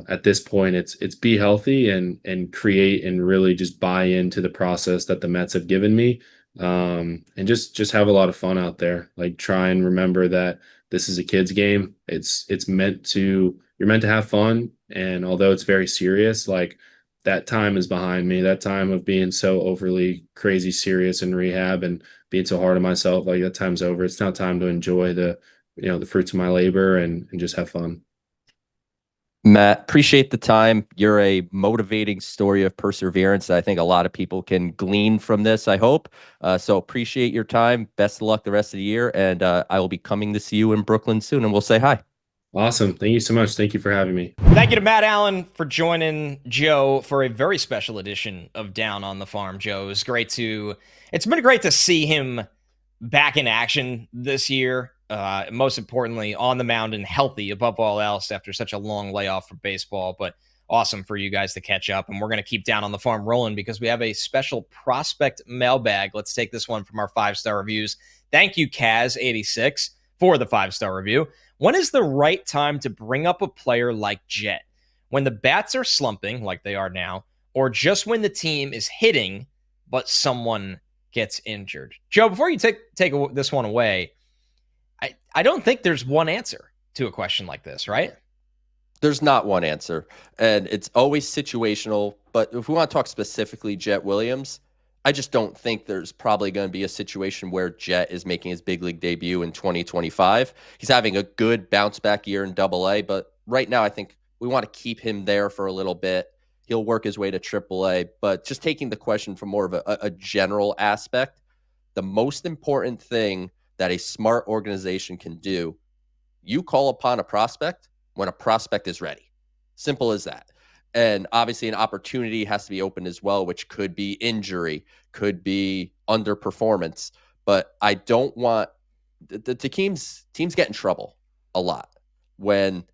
at this point, it's be healthy and create and really just buy into the process that the Mets have given me, and just have a lot of fun out there. Like, try and remember that this is a kid's game. You're meant to have fun, and although it's very serious, like that time is behind me. That time of being so overly crazy serious in rehab and being so hard on myself, like that time's over. It's now time to enjoy the fruits of my labor and just have fun. Matt, appreciate the time. You're a motivating story of perseverance that I think a lot of people can glean from this, I hope. So appreciate your time. Best of luck the rest of the year. And I will be coming to see you in Brooklyn soon, and we'll say hi. Awesome. Thank you so much. Thank you for having me. Thank you to Matt Allan for joining Joe for a very special edition of Down on the Farm, Joe. It's been great to see him back in action this year. Most importantly, on the mound and healthy above all else after such a long layoff for baseball. But awesome for you guys to catch up. And we're going to keep Down on the Farm rolling because we have a special prospect mailbag. Let's take this one from our 5-star reviews. Thank you, Kaz86, for the 5-star review. When is the right time to bring up a player like Jett? When the bats are slumping, like they are now, or just when the team is hitting, but someone gets injured? Joe, before you take this one away, I don't think there's one answer to a question like this, right? There's not one answer, and it's always situational. But if we want to talk specifically Jett Williams, I just don't think there's probably going to be a situation where Jett is making his big league debut in 2025. He's having a good bounce back year in Double-A, but right now I think we want to keep him there for a little bit. He'll work his way to Triple-A, but just taking the question from more of a general aspect, the most important thing that a smart organization can do, you call upon a prospect when a prospect is ready. Simple as that. And obviously an opportunity has to be open as well, which could be injury, could be underperformance. But I don't want the teams get in trouble a lot when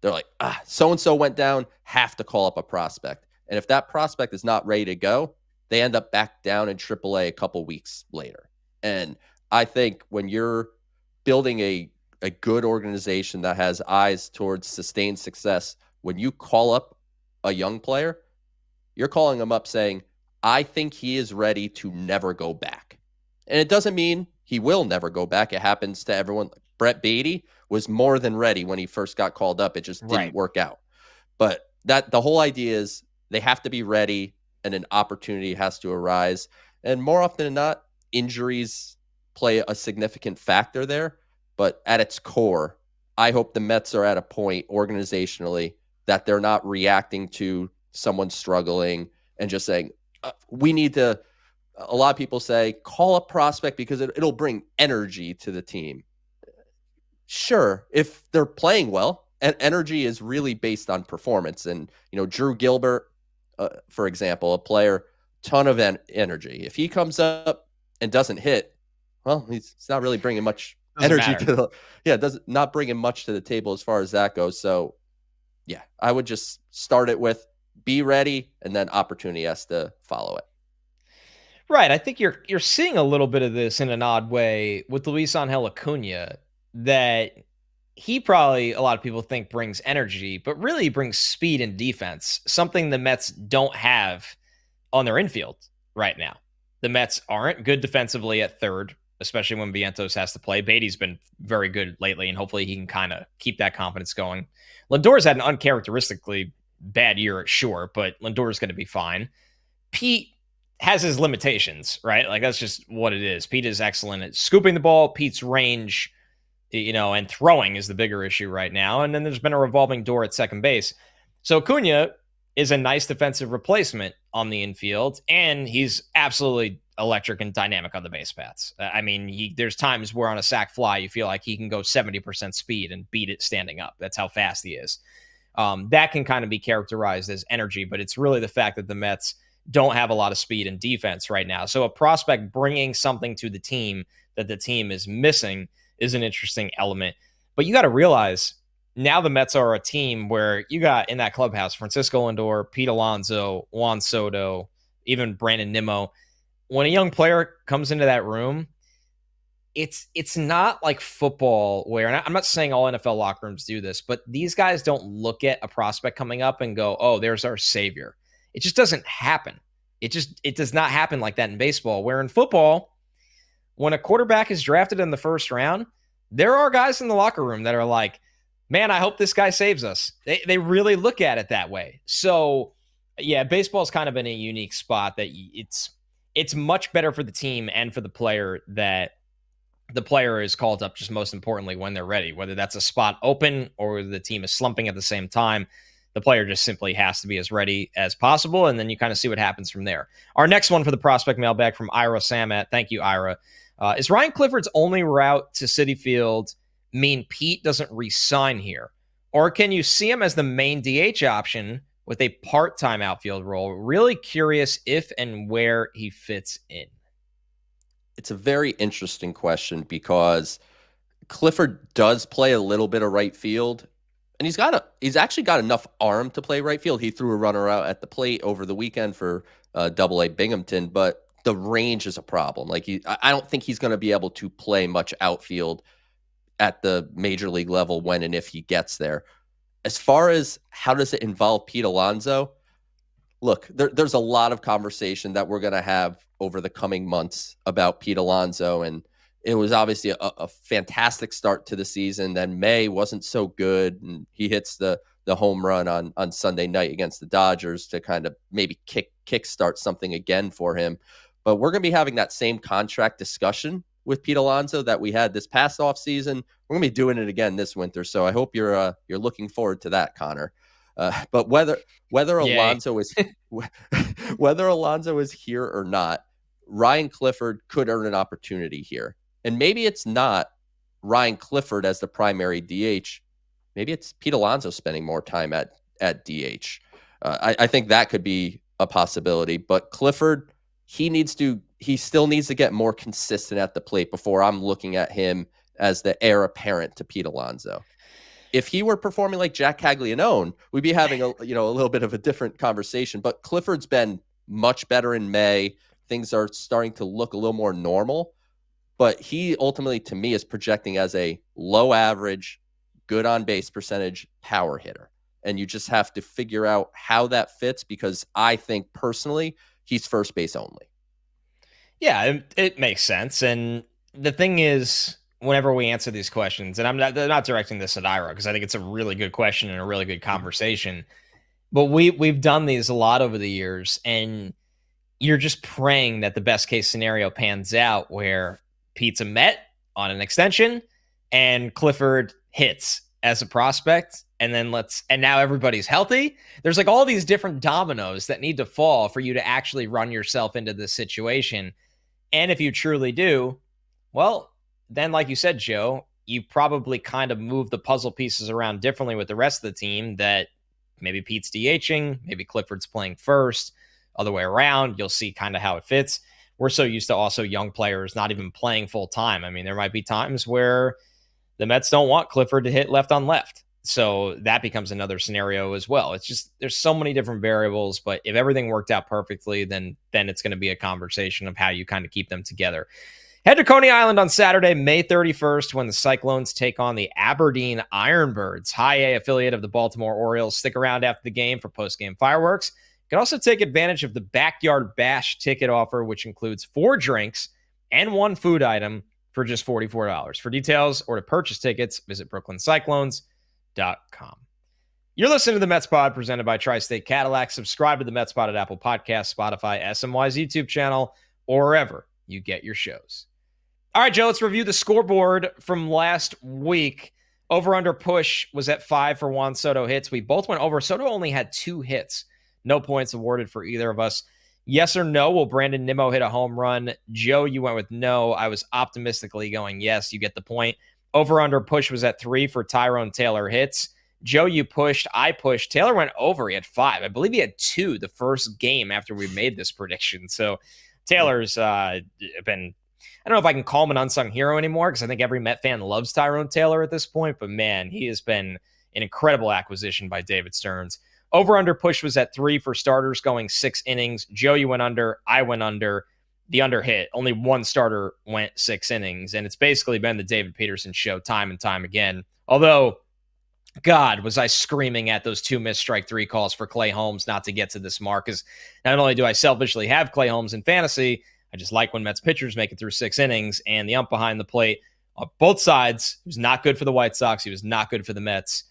they're like, so-and-so went down, have to call up a prospect. And if that prospect is not ready to go, they end up back down in AAA a couple weeks later. And I think when you're building a good organization that has eyes towards sustained success, when you call up a young player, you're calling him up saying, I think he is ready to never go back. And it doesn't mean he will never go back. It happens to everyone. Brett Baty was more than ready when he first got called up. It just didn't work out. But the whole idea is they have to be ready and an opportunity has to arise. And more often than not, injuries play a significant factor there. But at its core, I hope the Mets are at a point organizationally that they're not reacting to someone struggling and just saying, we need to, a lot of people say, call a prospect because it'll bring energy to the team. Sure, if they're playing well, and energy is really based on performance. And, Drew Gilbert, for example, a player, ton of energy. If he comes up and doesn't hit, well, he's not really bringing much energy to not bringing much to the table as far as that goes. So, yeah, I would just start it with be ready, and then opportunity has to follow it. Right. I think you're seeing a little bit of this in an odd way with Luis Angel Acuna, that he probably, a lot of people think, brings energy, but really brings speed and defense, something the Mets don't have on their infield right now. The Mets aren't good defensively at third, especially when Vientos has to play. Baty's been very good lately, and hopefully he can kind of keep that confidence going. Lindor's had an uncharacteristically bad year, sure, but Lindor's going to be fine. Pete has his limitations, right? Like, that's just what it is. Pete is excellent at scooping the ball. Pete's range, and throwing is the bigger issue right now. And then there's been a revolving door at second base. So Acuna is a nice defensive replacement on the infield, and he's absolutely electric and dynamic on the base paths. I mean, there's times where on a sac fly, you feel like he can go 70% speed and beat it standing up. That's how fast he is. That can kind of be characterized as energy, but it's really the fact that the Mets don't have a lot of speed and defense right now. So a prospect bringing something to the team that the team is missing is an interesting element. But you got to realize now the Mets are a team where you got in that clubhouse Francisco Lindor, Pete Alonso, Juan Soto, even Brandon Nimmo. When a young player comes into that room, it's not like football where, and I'm not saying all NFL locker rooms do this, but these guys don't look at a prospect coming up and go, oh, there's our savior. It just doesn't happen. It does not happen like that in baseball, where in football, when a quarterback is drafted in the first round, there are guys in the locker room that are like, man, I hope this guy saves us. They really look at it that way. So, yeah, baseball is kind of in a unique spot that it's much better for the team and for the player that the player is called up, just most importantly when they're ready, whether that's a spot open or the team is slumping at the same time. The player just simply has to be as ready as possible, and then you kind of see what happens from there. Our next one for the prospect mailbag from Ira Samat. Thank you, Ira. Is Ryan Clifford's only route to Citi Field mean Pete doesn't re-sign here? Or can you see him as the main DH option with a part-time outfield role? Really curious if and where he fits in. It's a very interesting question because Clifford does play a little bit of right field, and he's actually got enough arm to play right field. He threw a runner out at the plate over the weekend for Double-A Binghamton, but the range is a problem. Like I don't think he's going to be able to play much outfield at the major league level when and if he gets there. As far as how does it involve Pete Alonso, look, there's a lot of conversation that we're going to have over the coming months about Pete Alonso, and it was obviously a fantastic start to the season. Then May wasn't so good, and he hits the home run on Sunday night against the Dodgers to kind of maybe kickstart something again for him. But we're going to be having that same contract discussion with Pete Alonso that we had this past offseason. We're going to be doing it again this winter, so I hope you're looking forward to that, Connor. But whether Alonso is whether Alonso is here or not, Ryan Clifford could earn an opportunity here. And maybe it's not Ryan Clifford as the primary DH. Maybe it's Pete Alonso spending more time at DH. I think that could be a possibility. But Clifford, he still needs to get more consistent at the plate before I'm looking at him as the heir apparent to Pete Alonso. If he were performing like Jack Caglianone, we'd be having a little bit of a different conversation. But Clifford's been much better in May. Things are starting to look a little more normal. But he ultimately, to me, is projecting as a low average, good on base percentage power hitter. And you just have to figure out how that fits, because I think personally he's first base only. Yeah, it makes sense. And the thing is, whenever we answer these questions, and I'm not directing this at Ira because I think it's a really good question and a really good conversation, but we've done these a lot over the years, and you're just praying that the best case scenario pans out where Pete's a Met on an extension and Clifford hits as a prospect, and now everybody's healthy. There's like all these different dominoes that need to fall for you to actually run yourself into this situation. And if you truly do, well, then like you said, Joe, you probably kind of move the puzzle pieces around differently with the rest of the team, that maybe Pete's DHing, maybe Clifford's playing first, other way around. You'll see kind of how it fits. We're so used to also young players not even playing full time. I mean, there might be times where the Mets don't want Clifford to hit left on left. So that becomes another scenario as well. It's just, there's so many different variables, but if everything worked out perfectly, then it's going to be a conversation of how you kind of keep them together. Head to Coney Island on Saturday, May 31st, when the Cyclones take on the Aberdeen Ironbirds, high A affiliate of the Baltimore Orioles. Stick around after the game for post-game fireworks. You can also take advantage of the Backyard Bash ticket offer, which includes 4 drinks and 1 food item for just $44. For details or to purchase tickets, visit brooklyncyclones.com. You're listening to the Mets Pod presented by Tri-State Cadillac. Subscribe to the Mets Pod at Apple Podcasts, Spotify, SMY's YouTube channel, or wherever you get your shows. All right, Joe, let's review the scoreboard from last week. Over-under push was at 5 for Juan Soto hits. We both went over. Soto only had 2 hits. No points awarded for either of us. Yes or no, will Brandon Nimmo hit a home run? Joe, you went with no. I was optimistically going yes. You get the point. Over-under push was at 3 for Tyrone Taylor hits. Joe, you pushed. I pushed. Taylor went over. He had 5. I believe he had 2 the first game after we made this prediction. So Taylor's been, I don't know if I can call him an unsung hero anymore, because I think every Met fan loves Tyrone Taylor at this point. But man, he has been an incredible acquisition by David Stearns. Over-under push was at 3 for starters going 6 innings. Joe, you went under. I went under. The under hit. Only 1 starter went 6 innings. And it's basically been the David Peterson show time and time again. Although, God, was I screaming at those 2 missed strike 3 calls for Clay Holmes not to get to this mark. Because not only do I selfishly have Clay Holmes in fantasy, I just like when Mets pitchers make it through 6 innings. And the ump behind the plate on both sides, he was not good for the White Sox. He was not good for the Mets.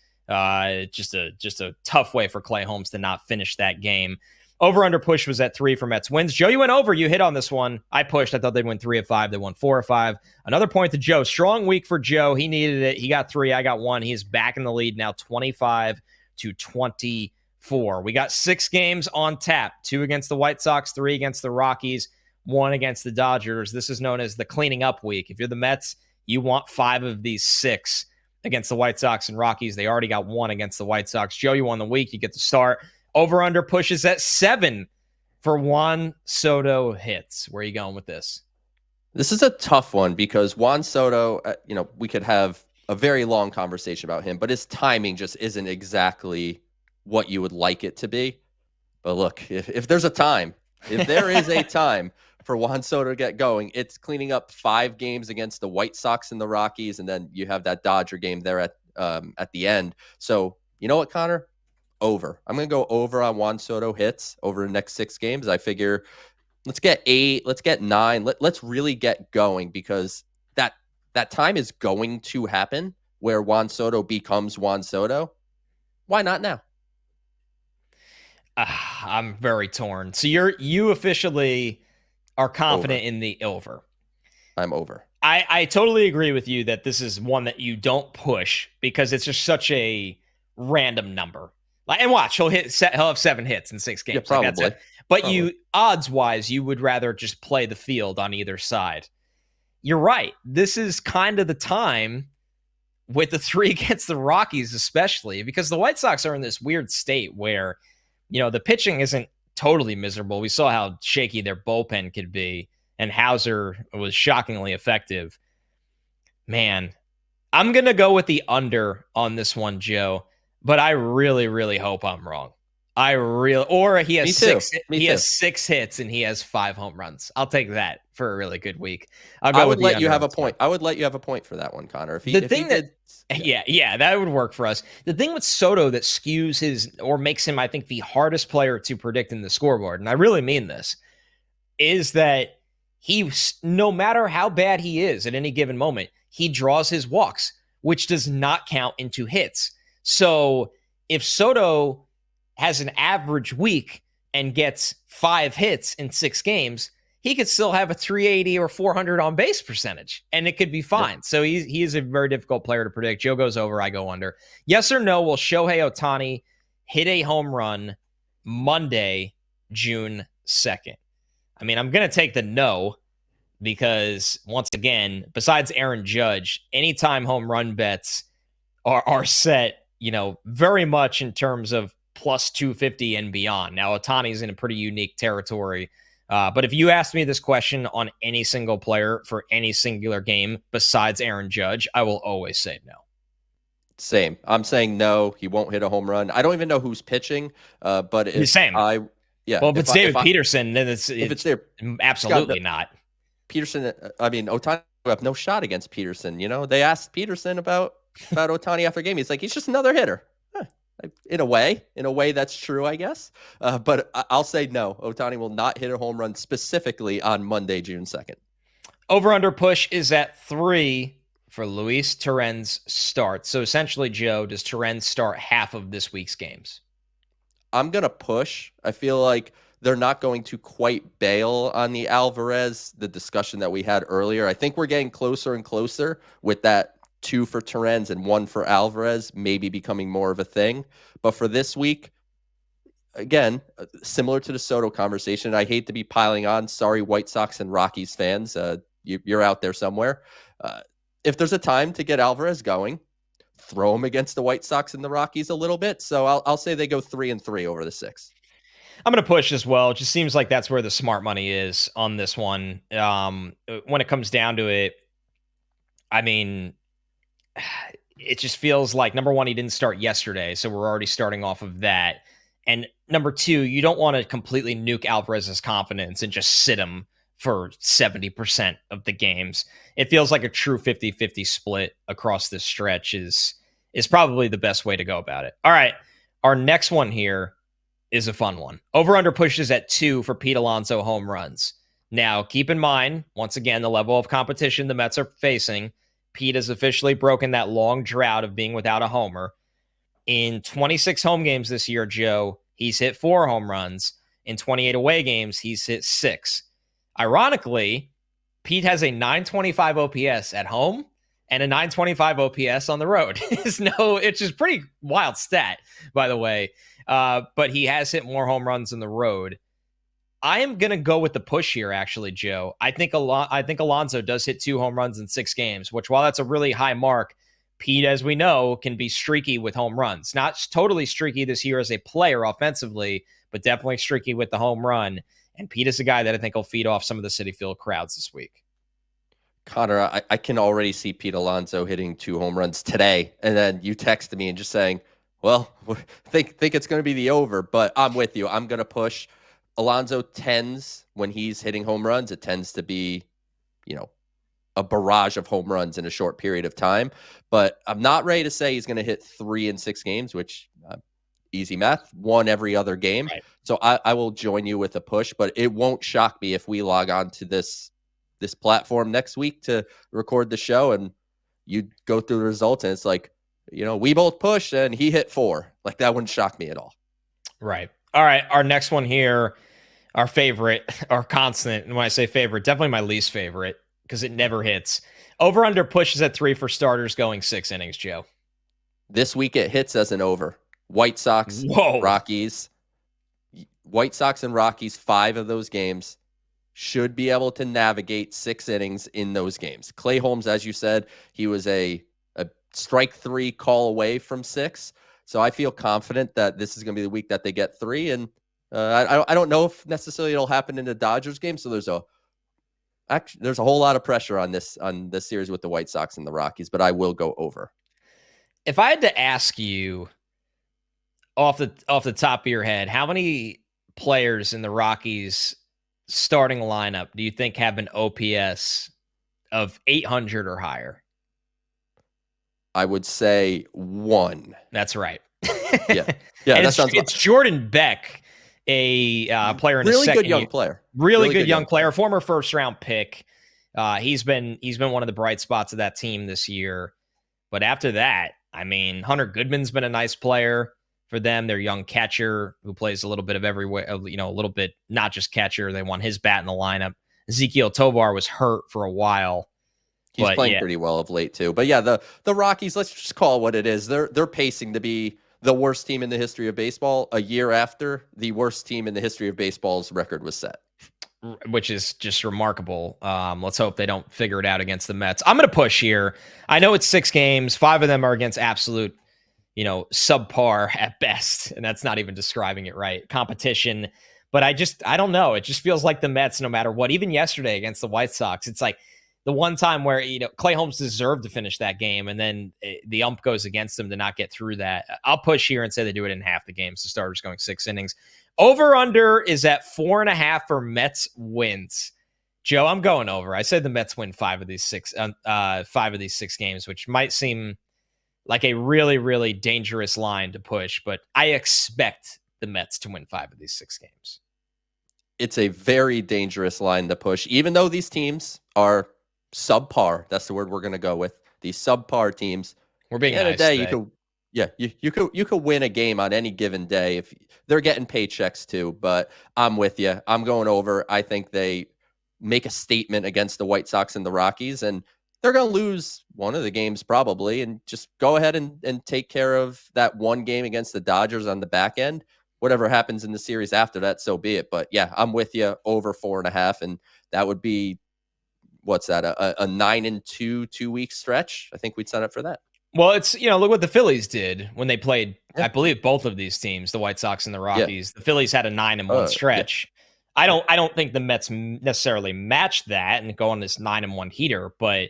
Just a tough way for Clay Holmes to not finish that game. Over-under push was at 3 for Mets wins. Joe, you went over. You hit on this one. I pushed. I thought they'd win 3 of 5. They won 4 of 5. Another point to Joe. Strong week for Joe. He needed it. He got 3. I got 1. He is back in the lead now, 25 to 24. We got 6 games on tap, 2 against the White Sox, 3 against the Rockies, 1 against the Dodgers. This is known as the cleaning up week. If you're the Mets, you want 5 of these 6 against the White Sox and Rockies. They already got 1 against the White Sox. Joe, you won the week. You get to start. Over-under pushes at 7 for Juan Soto hits. Where are you going with this? This is a tough one because Juan Soto, we could have a very long conversation about him, but his timing just isn't exactly what you would like it to be. But look, if there's a time, if there is a time for Juan Soto to get going, it's cleaning up 5 games against the White Sox and the Rockies, and then you have that Dodger game there at the end. So you know what, Connor? Over. I'm going to go over on Juan Soto hits over the next 6 games. I figure let's get 8, let's get 9. Let's really get going because that time is going to happen where Juan Soto becomes Juan Soto. Why not now? I'm very torn. So you officially are confident in the over. I'm over. I totally agree with you that this is one that you don't push because it's just such a random number. And watch, he'll have 7 hits in 6 games. Yeah, probably. That's it. But you, odds-wise, you would rather just play the field on either side. You're right. This is kind of the time with the 3 against the Rockies, especially because the White Sox are in this weird state where, the pitching isn't totally miserable. We saw how shaky their bullpen could be, and Hauser was shockingly effective. Man, I'm going to go with the under on this one, Joe, but I really, really hope I'm wrong. Or he has 6 hits and he has 5 home runs. I'll take that for a really good week. I would let you have a point. I would let you have a point for that one, Connor. That would work for us. The thing with Soto that skews or makes him, I think, the hardest player to predict in the scoreboard, and I really mean this, is that no matter how bad he is at any given moment, he draws his walks, which does not count into hits. So if Soto has an average week and gets 5 hits in 6 games, he could still have a 380 or 400 on base percentage, and it could be fine. Yep. So he is a very difficult player to predict. Joe goes over, I go under. Yes or no, will Shohei Ohtani hit a home run Monday, June 2nd? I mean, I'm going to take the no because, once again, besides Aaron Judge, anytime home run bets are set, very much in terms of plus 250 and beyond. Now, Ohtani's in a pretty unique territory. But if you asked me this question on any single player for any singular game besides Aaron Judge, I will always say no. Same. I'm saying no. He won't hit a home run. I don't even know who's pitching. But if same. Well, if it's David Peterson, then it's there, absolutely not. Peterson. I mean, Ohtani will have no shot against Peterson. They asked Peterson about Ohtani after game. He's like, he's just another hitter. In a way, that's true, I guess. But I'll say no. Ohtani will not hit a home run specifically on Monday, June 2nd. Over-under push is at 3 for Luis Torrens start. So essentially, Joe, does Torrens start half of this week's games? I'm going to push. I feel like they're not going to quite bail on the Alvarez, the discussion that we had earlier. I think we're getting closer and closer with that 2 for Torrens and 1 for Alvarez, maybe becoming more of a thing. But for this week, again, similar to the Soto conversation, I hate to be piling on. Sorry, White Sox and Rockies fans. You're out there somewhere. If there's a time to get Alvarez going, throw him against the White Sox and the Rockies a little bit. So I'll say they go 3-3 over the 6. I'm going to push as well. It just seems like that's where the smart money is on this one. When it comes down to it, I mean, it just feels like, number one, he didn't start yesterday, so we're already starting off of that. And number 2, you don't want to completely nuke Alvarez's confidence and just sit him for 70% of the games. It feels like a true 50-50 split across this stretch is probably the best way to go about it. All right, our next one here is a fun one. Over-under pushes at 2 for Pete Alonso home runs. Now, keep in mind, once again, the level of competition the Mets are facing. Pete has officially broken that long drought of being without a homer. In 26 home games this year, Joe, he's hit 4 home runs. In 28 away games, he's hit 6. Ironically, Pete has a 925 OPS at home and a 925 OPS on the road. It's just pretty wild stat, by the way. But he has hit more home runs on the road. I am going to go with the push here, actually, Joe. I think Alonso does hit 2 home runs in 6 games, which, while that's a really high mark, Pete, as we know, can be streaky with home runs. Not totally streaky this year as a player offensively, but definitely streaky with the home run. And Pete is a guy that I think will feed off some of the Citi Field crowds this week. Connor, I can already see Pete Alonso hitting 2 home runs today. And then you texted me and just saying, well, think it's going to be the over, but I'm with you. I'm going to push. Alonso tends, when he's hitting home runs, it tends to be, a barrage of home runs in a short period of time. But I'm not ready to say he's going to hit 3 in 6 games, which easy math, 1 every other game. Right. So I will join you with a push, but it won't shock me if we log on to this platform next week to record the show and you go through the results and it's like, we both pushed and he hit 4. Like, that wouldn't shock me at all. Right. All right. Our next one here, our favorite, our constant. And when I say favorite, definitely my least favorite because it never hits. Over under pushes at 3 for starters going 6 innings, Joe. This week it hits as an over. White Sox, Rockies. White Sox and Rockies, 5 of those games should be able to navigate 6 innings in those games. Clay Holmes, as you said, he was a strike 3 call away from 6. So I feel confident that this is going to be the week that they get 3. And I don't know if necessarily it'll happen in the Dodgers game. So there's a whole lot of pressure on this series with the White Sox and the Rockies, but I will go over. If I had to ask you off the top of your head, how many players in the Rockies starting lineup do you think have an OPS of 800 or higher? I would say 1. That's right. Yeah. That sounds. It's Jordan Beck, a player in really the second good young year. player. Really good young player, former first round pick. He's been one of the bright spots of that team this year. But after that, I mean, Hunter Goodman's been a nice player for them. Their young catcher who plays a little bit of every way, a little bit, not just catcher. They want his bat in the lineup. Ezekiel Tovar was hurt for a while. He's playing pretty well of late too. But yeah, the Rockies, let's just call it what it is. They're pacing to be the worst team in the history of baseball a year after the worst team in the history of baseball's record was set. Which is just remarkable. Let's hope they don't figure it out against the Mets. I'm going to push here. I know it's 6 games. 5 of them are against absolute, subpar at best. And that's not even describing it right. Competition. But I don't know. It just feels like the Mets, no matter what, even yesterday against the White Sox, it's like the one time where, Clay Holmes deserved to finish that game. And then the ump goes against them to not get through that. I'll push here and say they do it in half the games. The starters going 6 innings. Over under is at 4.5 for Mets wins. Joe, I'm going over. I said the Mets win 5 of these 6 games, which might seem like a really, really dangerous line to push, but I expect the Mets to win 5 of these 6 games. It's a very dangerous line to push, even though these teams are subpar. That's the word we're going to go with. These subpar teams. We're being nice today. You could win a game on any given day if they're getting paychecks too. But I'm with you. I'm going over. I think they make a statement against the White Sox and the Rockies, and they're going to lose one of the games probably, and just go ahead and take care of that one game against the Dodgers on the back end. Whatever happens in the series after that, so be it. But yeah, I'm with you, over 4.5, and that would be, what's that, a 9-2 2-week stretch? I think we'd sign up for that. Well, it's, look what the Phillies did when they played, I believe, both of these teams, the White Sox and the Rockies. The Phillies had a 9-1 stretch. I don't think the Mets necessarily matched that and go on this 9-1 heater, but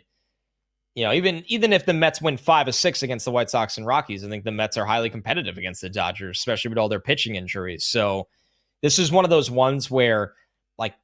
even if the Mets win 5 of 6 against the White Sox and Rockies, I think the Mets are highly competitive against the Dodgers, especially with all their pitching injuries. So this is one of those ones where, like,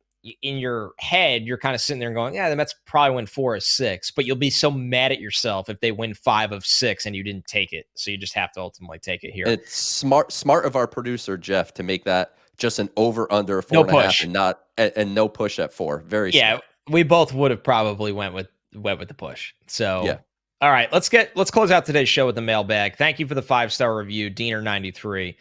in your head, you're kind of sitting there and going, yeah, the Mets probably win 4 of 6, but you'll be so mad at yourself if they win 5 of 6 and you didn't take it. So you just have to ultimately take it here. And it's smart of our producer, Jeff, to make that just an over under 4.5 and no push at 4. Very smart. We both would have probably went with the push. So yeah. All right, let's close out today's show with the mailbag. Thank you for the 5-star review, Diener93.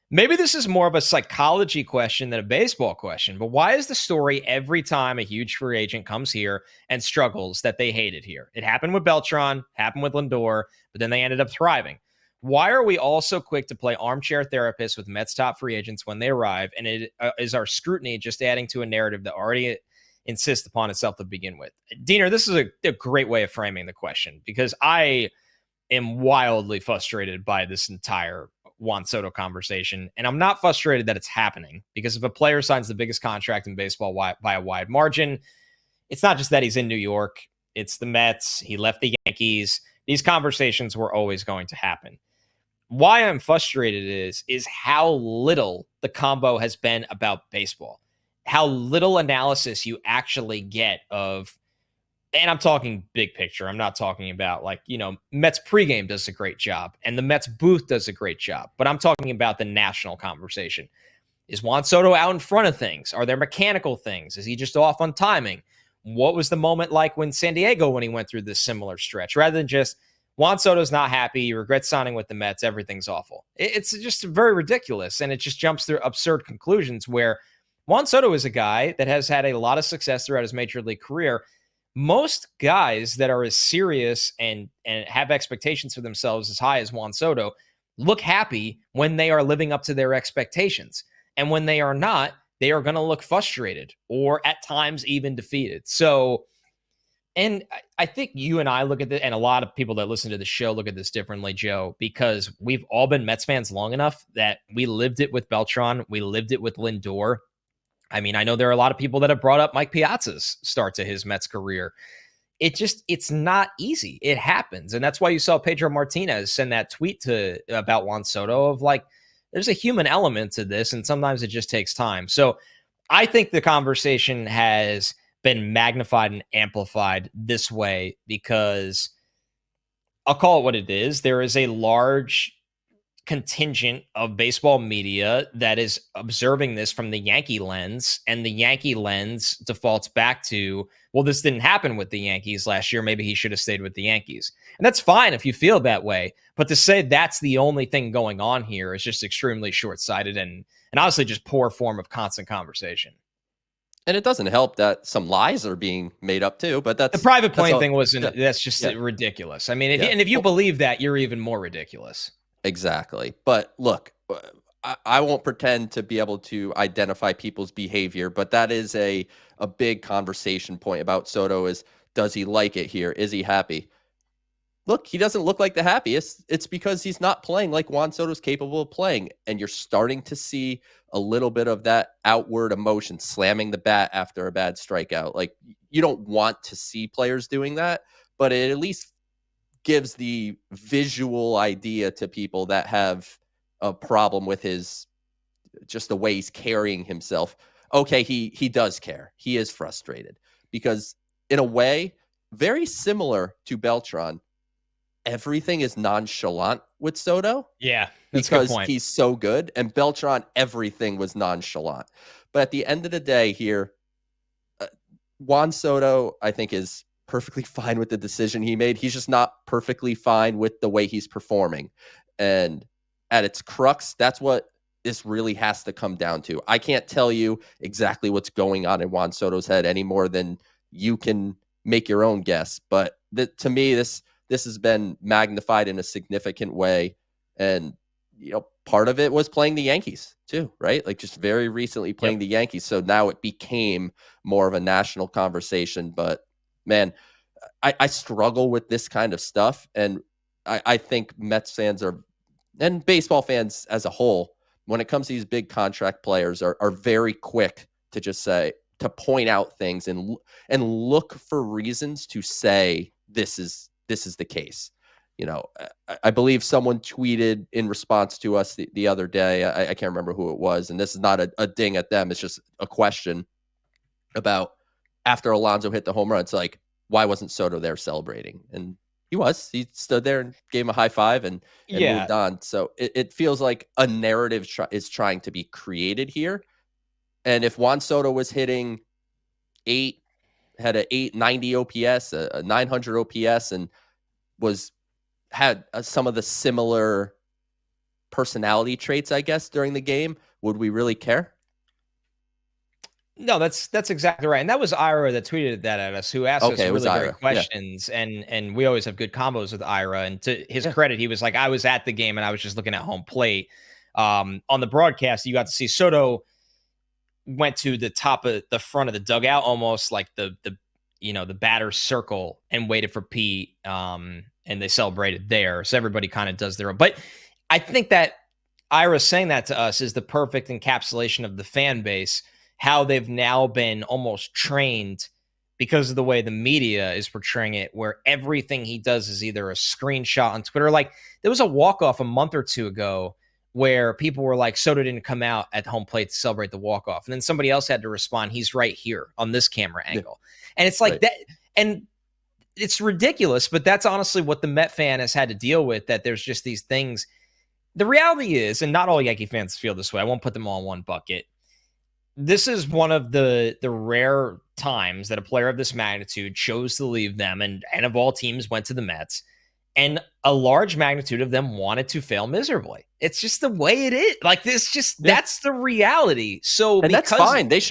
Maybe this is more of a psychology question than a baseball question, but why is the story every time a huge free agent comes here and struggles that they hate it here? It happened with Beltran, happened with Lindor, but then they ended up thriving. Why are we all so quick to play armchair therapists with Mets top free agents when they arrive? And it is our scrutiny just adding to a narrative that already insists upon itself to begin with? Diener, this is a great way of framing the question, because I am wildly frustrated by this entire Juan Soto conversation. And I'm not frustrated that it's happening, because if a player signs the biggest contract in baseball by a wide margin, it's not just that he's in New York, it's the Mets. He left the Yankees. These conversations were always going to happen. Why I'm frustrated is how little the combo has been about baseball, how little analysis you actually get of, and I'm talking big picture. I'm not talking about Mets pregame does a great job and the Mets booth does a great job, but I'm talking about the national conversation. Is Juan Soto out in front of things? Are there mechanical things? Is he just off on timing? What was the moment like when San Diego, when he went through this similar stretch, rather than just Juan Soto's not happy, he regrets signing with the Mets, everything's awful. It's just very ridiculous, and it just jumps through absurd conclusions where Juan Soto is a guy that has had a lot of success throughout his major league career. Most guys that are as serious and have expectations for themselves as high as Juan Soto look happy when they are living up to their expectations. And when they are not, they are going to look frustrated or at times even defeated. So, and I think you and I look at this, and a lot of people that listen to the show look at this differently, Joe, because we've all been Mets fans long enough that we lived it with Beltran. We lived it with Lindor. I mean, I know there are a lot of people that have brought up Mike Piazza's start to his Mets career. It's not easy. It happens. And that's why you saw Pedro Martinez send that tweet about Juan Soto of there's a human element to this, and sometimes it just takes time. So I think the conversation has been magnified and amplified this way because I'll call it what it is. There is a large contingent of baseball media that is observing this from the Yankee lens, and the Yankee lens defaults back to, well, this didn't happen with the Yankees last year. Maybe he should have stayed with the Yankees. And that's fine if you feel that way. But to say that's the only thing going on here is just extremely short-sighted and honestly just poor form of constant conversation. And it doesn't help that some lies are being made up too, but that's the private plane thing wasn't, that's just ridiculous. I mean, if you believe that, you're even more ridiculous. Exactly. But look, I won't pretend to be able to identify people's behavior, but that is a big conversation point about Soto is, does he like it here? Is he happy? Look, he doesn't look like the happiest. It's because he's not playing like Juan Soto's capable of playing. And you're starting to see a little bit of that outward emotion, slamming the bat after a bad strikeout. Like, you don't want to see players doing that, but it at least gives the visual idea to people that have a problem with just the way he's carrying himself. Okay, he does care. He is frustrated because in a way, very similar to Beltran, everything is nonchalant with Soto. Yeah, that's because a good point. He's so good. And Beltran, everything was nonchalant. But at the end of the day here, Juan Soto, I think, is perfectly fine with the decision he made. He's just not perfectly fine with the way he's performing. And at its crux, that's what this really has to come down to. I can't tell you exactly what's going on in Juan Soto's head any more than you can make your own guess. But to me, this has been magnified in a significant way. And, part of it was playing the Yankees too, right? Like just very recently playing the Yankees. So now it became more of a national conversation. But man, I struggle with this kind of stuff. And I think Mets fans and baseball fans as a whole, when it comes to these big contract players, are very quick to just to point out things and look for reasons to say this is the case. I believe someone tweeted in response to us the other day. I can't remember who it was. And this is not a ding at them. It's just a question about after Alonso hit the home run. It's like, why wasn't Soto there celebrating? And he stood there and gave him a high five and moved on. So it feels like a narrative is trying to be created here. And if Juan Soto was hitting had a 890 OPS, a 900 OPS, and had some of the similar personality traits, I guess, during the game, would we really care? No, that's exactly right. And that was Ira that tweeted that at us, who asked us Okay, it was really great Ira. Yeah. questions. And we always have good combos with Ira. And to his credit, he was like, I was at the game and I was just looking at home plate. On the broadcast, you got to see Soto went to the top of the front of the dugout, almost like the batter's circle, and waited for Pete. And they celebrated there. So everybody kind of does their own. But I think that Ira saying that to us is the perfect encapsulation of the fan base, how they've now been almost trained because of the way the media is portraying it, where everything he does is either a screenshot on Twitter. Like, there was a walk-off a month or two ago where people were like, Soto didn't come out at home plate to celebrate the walk-off. And then somebody else had to respond, he's right here on this camera angle. And it's like that. And it's ridiculous, but that's honestly what the Met fan has had to deal with, that there's just these things. The reality is, and not all Yankee fans feel this way, I won't put them all in one bucket. This is one of the rare times that a player of this magnitude chose to leave them, and of all teams went to the Mets, and a large magnitude of them wanted to fail miserably. It's just the way it is. Like, this just that's the reality. So, and that's fine. They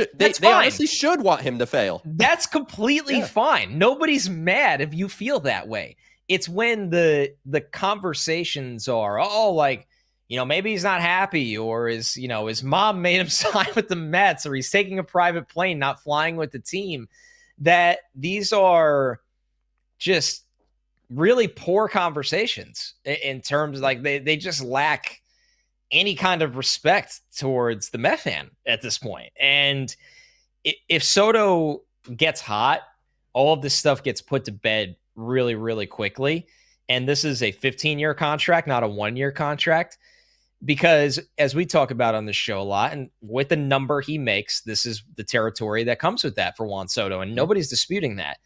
honestly should want him to fail. That's completely fine. Nobody's mad if you feel that way. It's when the conversations are, like, maybe he's not happy, or his mom made him sign with the Mets, or he's taking a private plane, not flying with the team, that these are just really poor conversations in terms, like, they just lack any kind of respect towards the Met fan at this point. And if Soto gets hot, all of this stuff gets put to bed really, really quickly. And this is a 15-year contract, not a 1-year contract. Because as we talk about on the show a lot, and with the number he makes, this is the territory that comes with that for Juan Soto, and nobody's disputing that.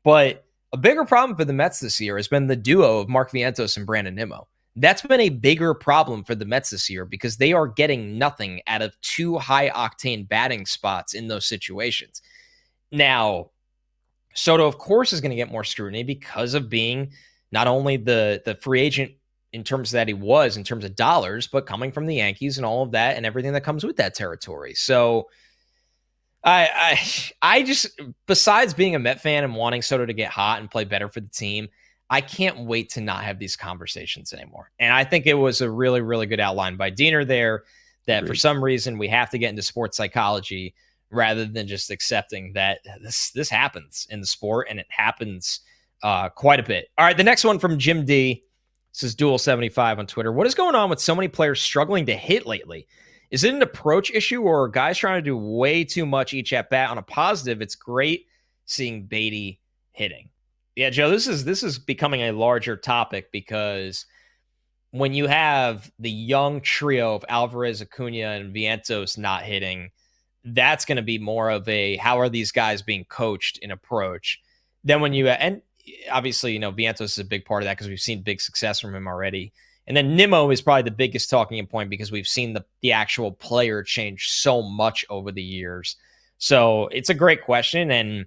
But a bigger problem for the Mets this year has been the duo of Mark Vientos and Brandon Nimmo. That's been a bigger problem for the Mets this year, because they are getting nothing out of two high-octane batting spots in those situations. Now, Soto, of course, is going to get more scrutiny because of being not only the free agent in terms that he was, in terms of dollars, but coming from the Yankees and all of that and everything that comes with that territory. So I just, besides being a Met fan and wanting Soto to get hot and play better for the team, I can't wait to not have these conversations anymore. And I think it was a really, really good outline by Diener there, that for some reason we have to get into sports psychology rather than just accepting that this happens in the sport, and it happens quite a bit. All right, the next one from Jim D. This is Duel75 on Twitter. What is going on with so many players struggling to hit lately? Is it an approach issue, or are guys trying to do way too much each at bat? On a positive, it's great seeing Baty hitting. Yeah, Joe, this is becoming a larger topic, because when you have the young trio of Alvarez, Acuna, and Vientos not hitting, that's going to be more of a, how are these guys being coached in approach? Then when you, and obviously, Vientos is a big part of that because we've seen big success from him already. And then Nimmo is probably the biggest talking point, because we've seen the actual player change so much over the years. So it's a great question. And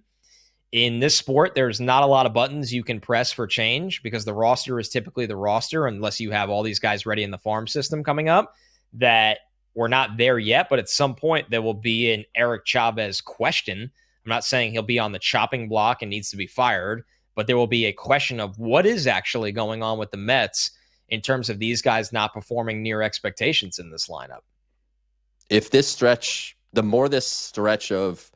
in this sport, there's not a lot of buttons you can press for change, because the roster is typically the roster, unless you have all these guys ready in the farm system coming up, that we're not there yet. But at some point, there will be an Eric Chavez question. I'm not saying he'll be on the chopping block and needs to be fired, but there will be a question of what is actually going on with the Mets in terms of these guys not performing near expectations in this lineup. If this stretch, the more this stretch of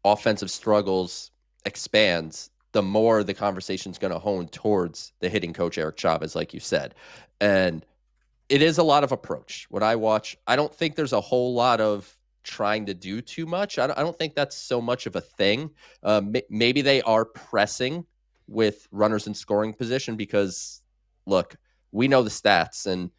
offensive struggles expands, the more the conversation's going to hone towards the hitting coach, Eric Chavez, like you said. And it is a lot of approach. When I watch, I don't think there's a whole lot of trying to do too much. I don't think that's so much of a thing. Maybe they are pressing with runners in scoring position, because look, we know the stats, and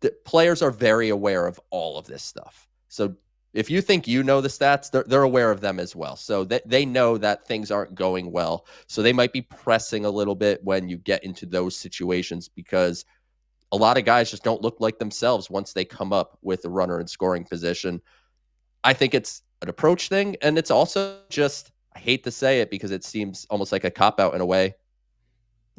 the players are very aware of all of this stuff. So if you think the stats, they're aware of them as well. So they know that things aren't going well. So they might be pressing a little bit when you get into those situations, because a lot of guys just don't look like themselves once they come up with a runner in scoring position. I think it's an approach thing, and it's also just, I hate to say it because it seems almost like a cop-out in a way,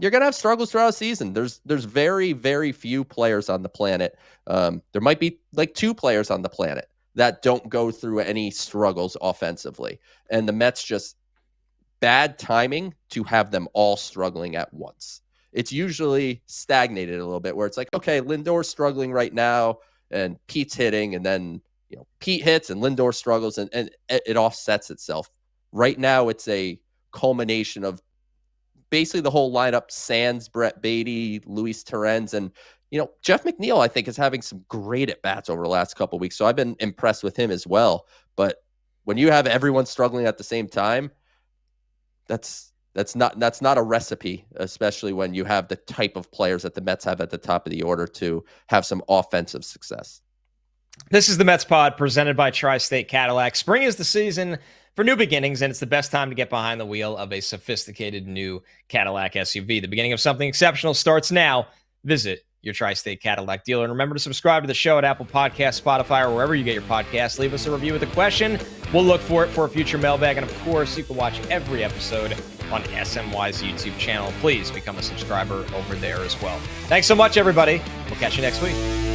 you're going to have struggles throughout the season. There's very, very few players on the planet. There might be like 2 players on the planet that don't go through any struggles offensively. And the Mets just bad timing to have them all struggling at once. It's usually stagnated a little bit where it's like, okay, Lindor's struggling right now and Pete's hitting, and then, you know, Pete hits and Lindor struggles, and it offsets itself. Right now, it's a culmination of basically the whole lineup, sans Brett Baty, Luis Torrens, and, you know, Jeff McNeil, I think, is having some great at-bats over the last couple of weeks. So I've been impressed with him as well. But when you have everyone struggling at the same time, that's not a recipe, especially when you have the type of players that the Mets have at the top of the order to have some offensive success. This is the Mets Pod presented by Tri-State Cadillac. Spring is the season for new beginnings, and it's the best time to get behind the wheel of a sophisticated new Cadillac SUV. The beginning of something exceptional starts now. Visit your Tri-State Cadillac dealer. And remember to subscribe to the show at Apple Podcasts, Spotify, or wherever you get your podcasts. Leave us a review with a question. We'll look for it for a future mailbag. And of course, you can watch every episode on SMY's YouTube channel. Please become a subscriber over there as well. Thanks so much, everybody. We'll catch you next week.